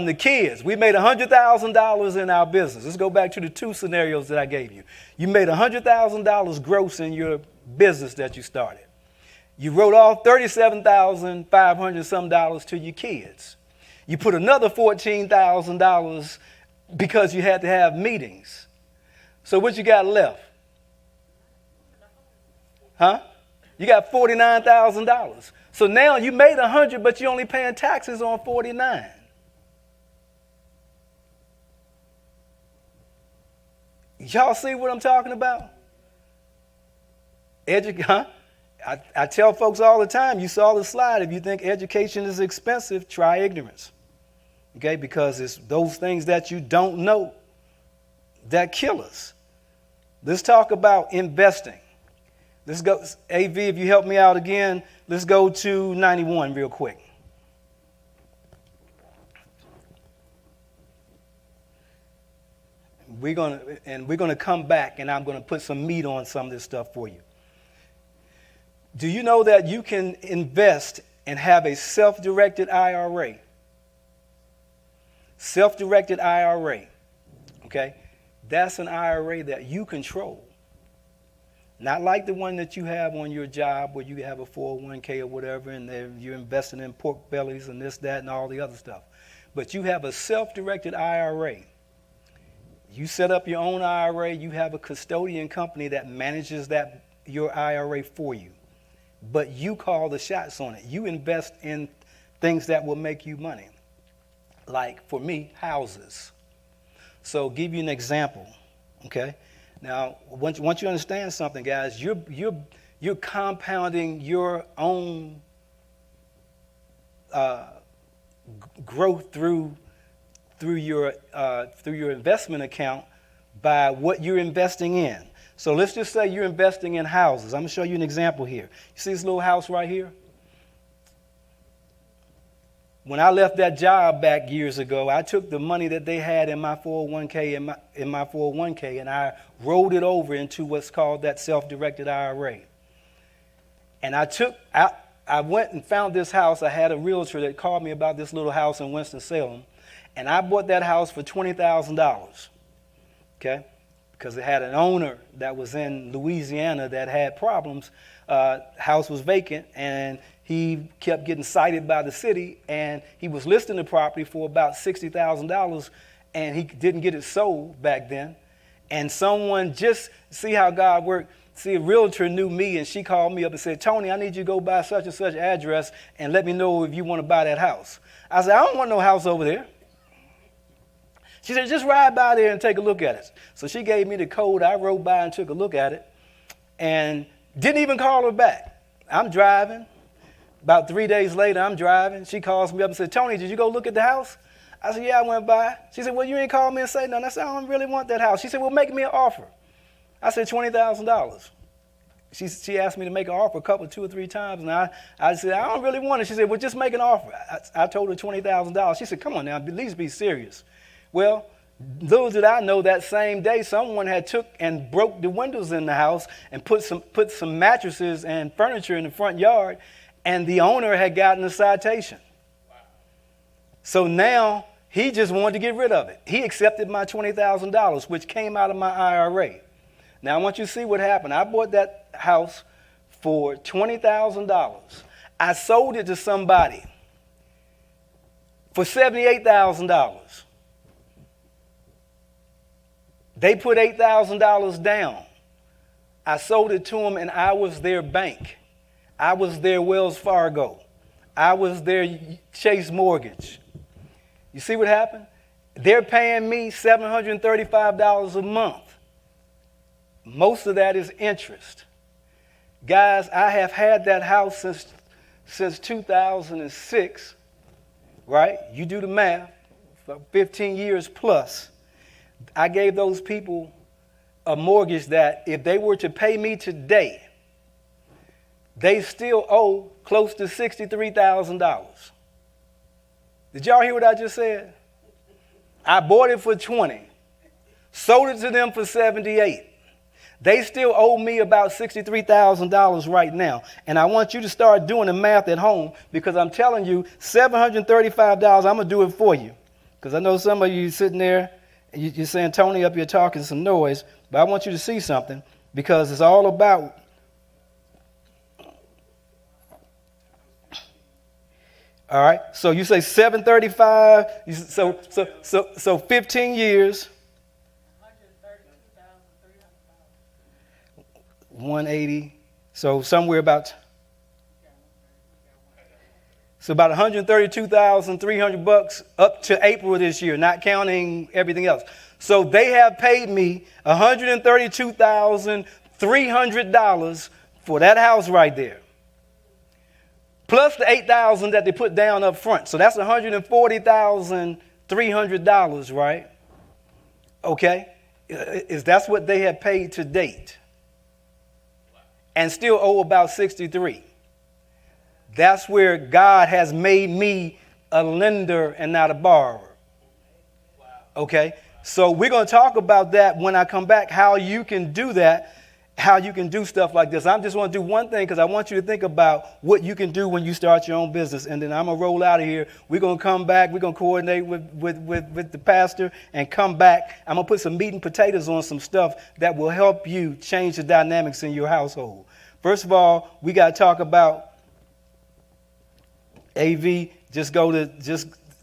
the kids, we made $100,000 in our business. Let's go back to the two scenarios that I gave you. You made $100,000 gross in your business that you started. You wrote off $37,500 some dollars to your kids. You put another $14,000 because you had to have meetings. So what you got left? Huh? You got $49,000. So now you made $100,000, but you're only paying taxes on $49,000. Y'all see what I'm talking about? I tell folks all the time, you saw the slide, if you think education is expensive, try ignorance. Okay, because it's those things that you don't know that kill us. Let's talk about investing. Let's go, AV, if you help me out again, let's go to 91 real quick. We're gonna come back and I'm gonna put some meat on some of this stuff for you. Do you know that you can invest and have a self-directed IRA? Self-directed IRA, okay? That's an IRA that you control. Not like the one that you have on your job where you have a 401k or whatever and you're investing in pork bellies and this, that, and all the other stuff. But you have a self-directed IRA. You set up your own IRA. You have a custodian company that manages your IRA for you. But you call the shots on it. You invest in things that will make you money. Like, for me, houses. So give you an example, okay? Now, once you understand something, guys, you're compounding your own growth through your investment account by what you're investing in. So let's just say you're investing in houses. I'm going to show you an example here. You see this little house right here? When I left that job back years ago, I took the money that they had in my 401k and I rolled it over into what's called that self-directed IRA. And I went and found this house. I had a realtor that called me about this little house in Winston-Salem. And I bought that house for $20,000, okay? Because it had an owner that was in Louisiana that had problems. House was vacant, and he kept getting cited by the city, and he was listing the property for about $60,000, and he didn't get it sold back then. And someone, just see how God worked, see, a realtor knew me, and she called me up and said, Tony, I need you to go by such and such address and let me know if you want to buy that house. I said, I don't want no house over there. She said, just ride by there and take a look at it. So she gave me the code. I rode by and took a look at it and didn't even call her back. I'm driving. About 3 days later, I'm driving. She calls me up and said, Tony, did you go look at the house? I said, yeah, I went by. She said, well, you ain't called me and say nothing. I said, I don't really want that house. She said, well, make me an offer. I said, $20,000. She asked me to make an offer two or three times, and I said, I don't really want it. She said, well, just make an offer. I told her $20,000. She said, come on now, at least be serious. Well, little did I know that same day someone had took and broke the windows in the house and put some mattresses and furniture in the front yard, and the owner had gotten a citation. So now he just wanted to get rid of it. He accepted my $20,000, which came out of my IRA. Now I want you to see what happened. I bought that house for $20,000. I sold it to somebody for $78,000. They put $8,000 down. I sold it to them, and I was their bank. I was their Wells Fargo. I was their Chase Mortgage. You see what happened? They're paying me $735 a month. Most of that is interest. Guys, I have had that house since 2006, right? You do the math, for 15 years plus. I gave those people a mortgage that if they were to pay me today, they still owe close to $63,000. Did y'all hear what I just said? I bought it for 20, sold it to them for 78. They still owe me about $63,000 right now. And I want you to start doing the math at home, because I'm telling you, $735, I'm going to do it for you. Because I know some of you sitting there, you're saying, Tony, up here talking some noise, but I want you to see something, because it's all about all right, so you say 735, so 15 years, 180, so somewhere about, so about $132,300 up to April of this year, not counting everything else. So they have paid me $132,300 for that house right there, plus the $8,000 that they put down up front. So that's $140,300, right? Okay, that's what they have paid to date, and still owe about 63. That's where God has made me a lender and not a borrower. Okay, so we're going to talk about that when I come back, how you can do that, how you can do stuff like this. I just want to do one thing, because I want you to think about what you can do when you start your own business. And then I'm going to roll out of here. We're going to come back. We're going to coordinate with the pastor and come back. I'm going to put some meat and potatoes on some stuff that will help you change the dynamics in your household. First of all, we got to talk about AV. Just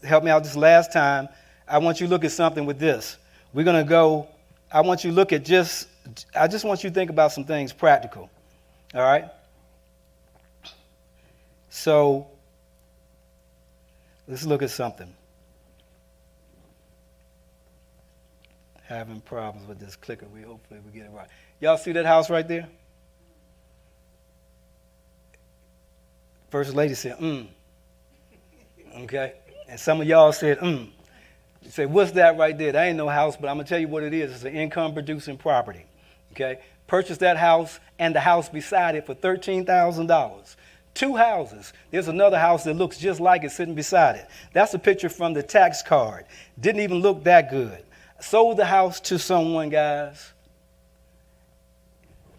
help me out this last time. I want you to look at something with this. We're going to go, I want you to look at I just want you to think about some things practical. All right? So let's look at something. Having problems with this clicker. Hopefully we get it right. Y'all see that house right there? First lady said, Okay? And some of y'all said, You say, what's that right there? That ain't no house, but I'm going to tell you what it is. It's an income-producing property. Okay? Purchase that house and the house beside it for $13,000. 2 houses. There's another house that looks just like it sitting beside it. That's a picture from the tax card. Didn't even look that good. Sold the house to someone, guys,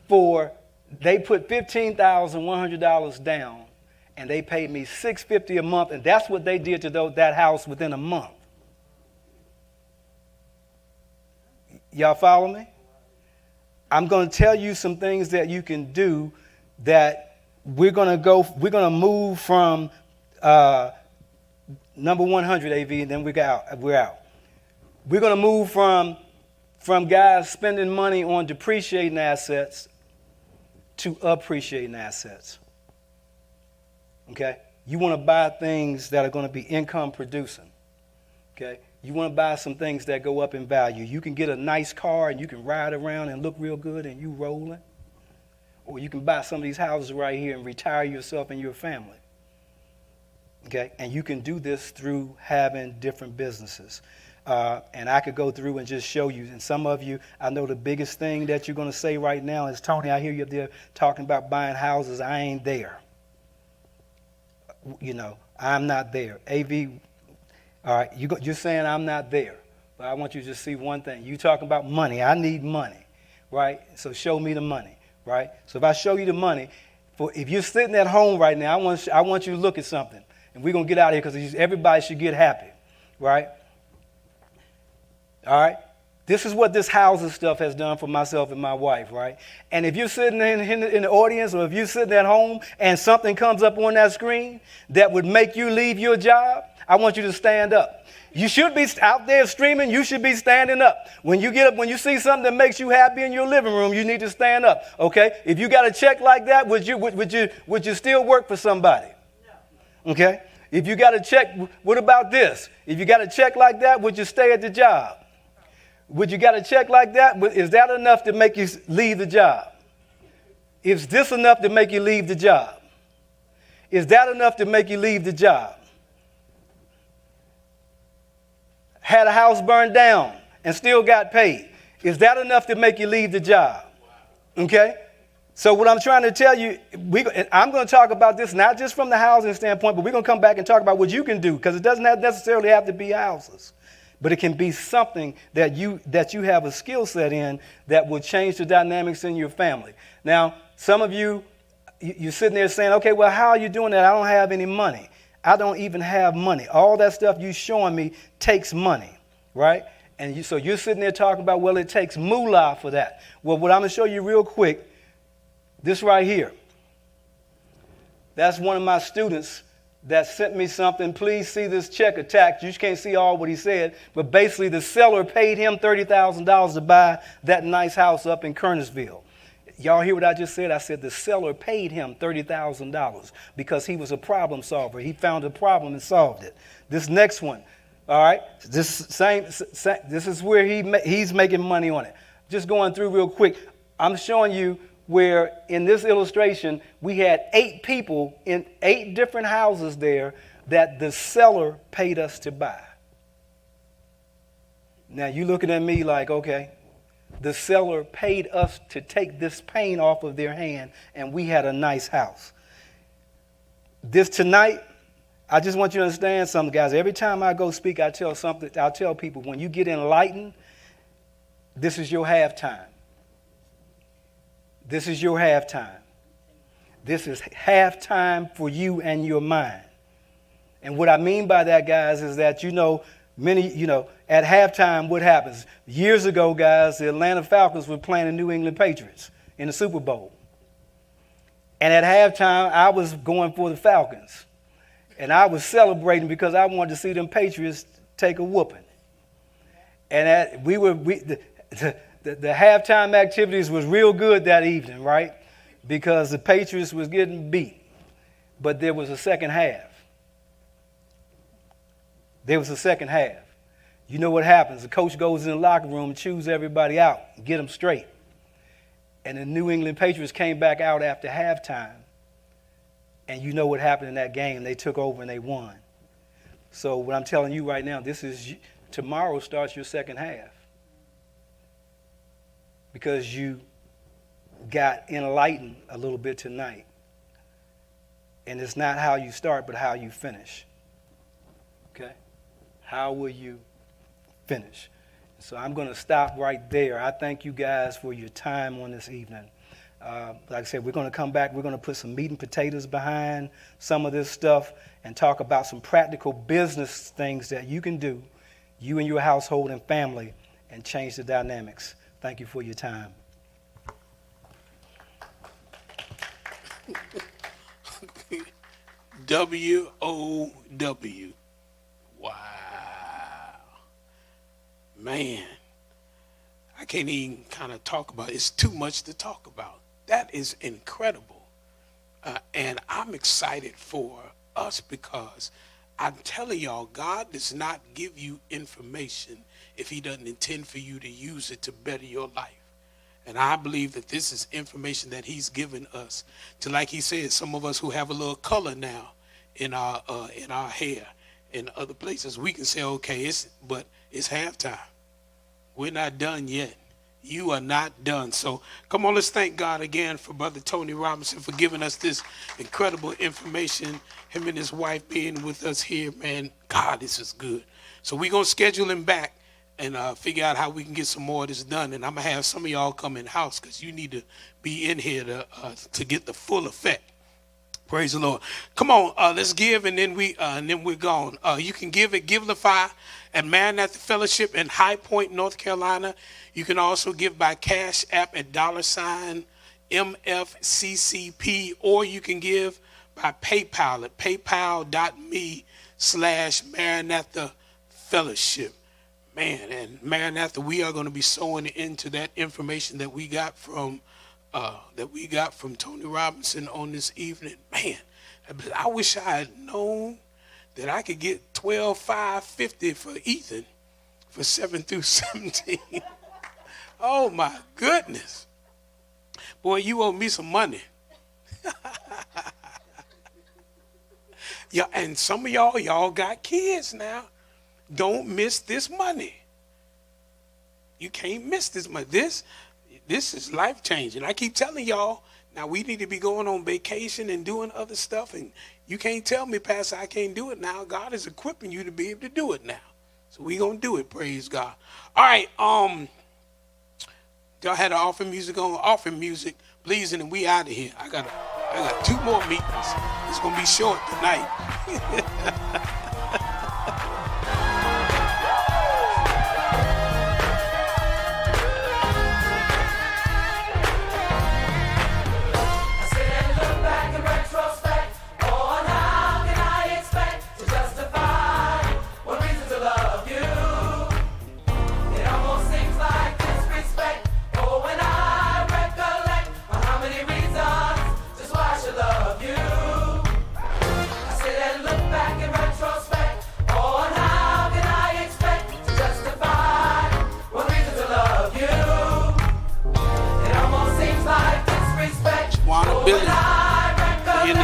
they put $15,100 down, and they paid me $650 a month, and that's what they did to that house within a month. Y'all follow me? I'm going to tell you some things that you can do that we're going to move from number 100 AV, and then we're out. We're going to move from guys spending money on depreciating assets to appreciating assets. Okay? You want to buy things that are going to be income producing. Okay? You want to buy some things that go up in value. You can get a nice car and you can ride around and look real good and you rolling. or you can buy some of these houses right here and retire yourself and your family. Okay, and you can do this through having different businesses. And I could go through and just show you. And some of you, I know the biggest thing that you're going to say right now is, Tony, I hear you up there talking about buying houses. I ain't there. You know, I'm not there. AV, all right, you're saying I'm not there. But I want you to just see one thing. You talking about money. I need money, right? So show me the money, right? So if I show you the money, if you're sitting at home right now, I want you to look at something. And we're going to get out of here because everybody should get happy, right? All right? This is what this housing stuff has done for myself and my wife, right? And if you're sitting in the audience, or if you're sitting at home and something comes up on that screen that would make you leave your job, I want you to stand up. You should be out there streaming. You should be standing up. When you get up, when you see something that makes you happy in your living room, you need to stand up, okay? If you got a check like that, would you still work for somebody? No. Okay? If you got a check, what about this? If you got a check like that, would you stay at the job? Would you got a check like that? Is that enough to make you leave the job? Is this enough to make you leave the job? Is that enough to make you leave the job? Had a house burned down and still got paid. Is that enough to make you leave the job? Okay? So what I'm trying to tell you, I'm going to talk about this not just from the housing standpoint, but we're going to come back and talk about what you can do, because it doesn't necessarily have to be houses. But it can be something that you have a skill set in that will change the dynamics in your family. Now, some of you're sitting there saying, okay, well, how are you doing that? I don't have any money. I don't even have money. All that stuff you showing me takes money, right? And so you're sitting there talking about, well, it takes moolah for that. Well, what I'm going to show you real quick, this right here. That's one of my students that sent me something. Please see this check attached. You can't see all what he said, but basically the seller paid him $30,000 to buy that nice house up in Kernersville. Y'all hear what I just said? I said the seller paid him $30,000 because he was a problem solver. He found a problem and solved it. This next one, all right, this is where he's making money on it. Just going through real quick, I'm showing you where in this illustration, we had 8 people in 8 different houses there that the seller paid us to buy. Now, you looking at me like, okay, the seller paid us to take this pain off of their hand, and we had a nice house. This tonight, I just want you to understand something, guys. Every time I go speak, I tell people, when you get enlightened, this is your halftime. This is your halftime. This is halftime for you and your mind. And what I mean by that, guys, is that, at halftime, what happens? Years ago, guys, the Atlanta Falcons were playing the New England Patriots in the Super Bowl. And at halftime, I was going for the Falcons. And I was celebrating because I wanted to see them Patriots take a whooping. And the halftime activities was real good that evening, right? Because the Patriots was getting beat. But there was a second half. There was a second half. You know what happens? The coach goes in the locker room and chews everybody out and get them straight. And the New England Patriots came back out after halftime. And you know what happened in that game. They took over and they won. So what I'm telling you right now, tomorrow starts your second half. Because you got enlightened a little bit tonight. And it's not how you start, but how you finish. Okay? How will you finish? So I'm going to stop right there. I thank you guys for your time on this evening. Like I said, we're going to come back. We're going to put some meat and potatoes behind some of this stuff and talk about some practical business things that you can do, you and your household and family, and change the dynamics. Thank you for your time. WOW. Wow. Man, I can't even kind of talk about it. It's too much to talk about. That is incredible. And I'm excited for us because I'm telling y'all, God does not give you information if he doesn't intend for you to use it to better your life. And I believe that this is information that he's given us to, like he said, some of us who have a little color now in our hair in other places, we can say, okay, it's halftime. We're not done yet. You are not done. So come on, let's thank God again for Brother Tony Robinson for giving us this incredible information. Him and his wife being with us here, man. God, this is good. So we're going to schedule him back and figure out how we can get some more of this done. And I'm going to have some of y'all come in house because you need to be in here to get the full effect. Praise the Lord. Come on, let's give, and then we're gone. You can give at Givelify at Maranatha Fellowship in High Point, North Carolina. You can also give by Cash App at $MFCCP, or you can give by PayPal at paypal.me/Maranatha Fellowship. Man, and Maranatha, we are going to be sowing into that information that we got from Tony Robinson on this evening. Man, I wish I had known that I could get $12,550 for Ethan for 7 through 17. Oh my goodness. Boy, you owe me some money. Yeah, and some of y'all got kids now. Don't miss this money. You can't miss this money. This is life-changing. I keep telling y'all, now we need to be going on vacation and doing other stuff, and you can't tell me, Pastor, I can't do it now. God is equipping you to be able to do it now. So we're going to do it, praise God. All right, y'all had the offering music on. Offering music, please, and then we out of here. I got 2 more meetings. It's going to be short tonight.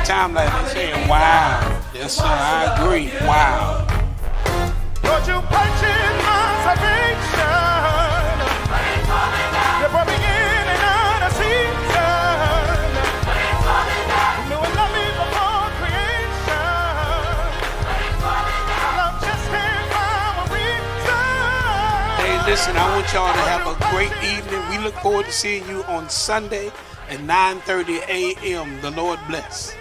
Timeline and saying, wow. Yes, sir, I agree. Wow. Lord, you purchased my salvation. You brought me in another season. You knew and loved me before creation. Love just ain't my reason. Hey, listen, I want y'all to have a great evening. We look forward to seeing you on Sunday at 9:30 a.m. The Lord bless.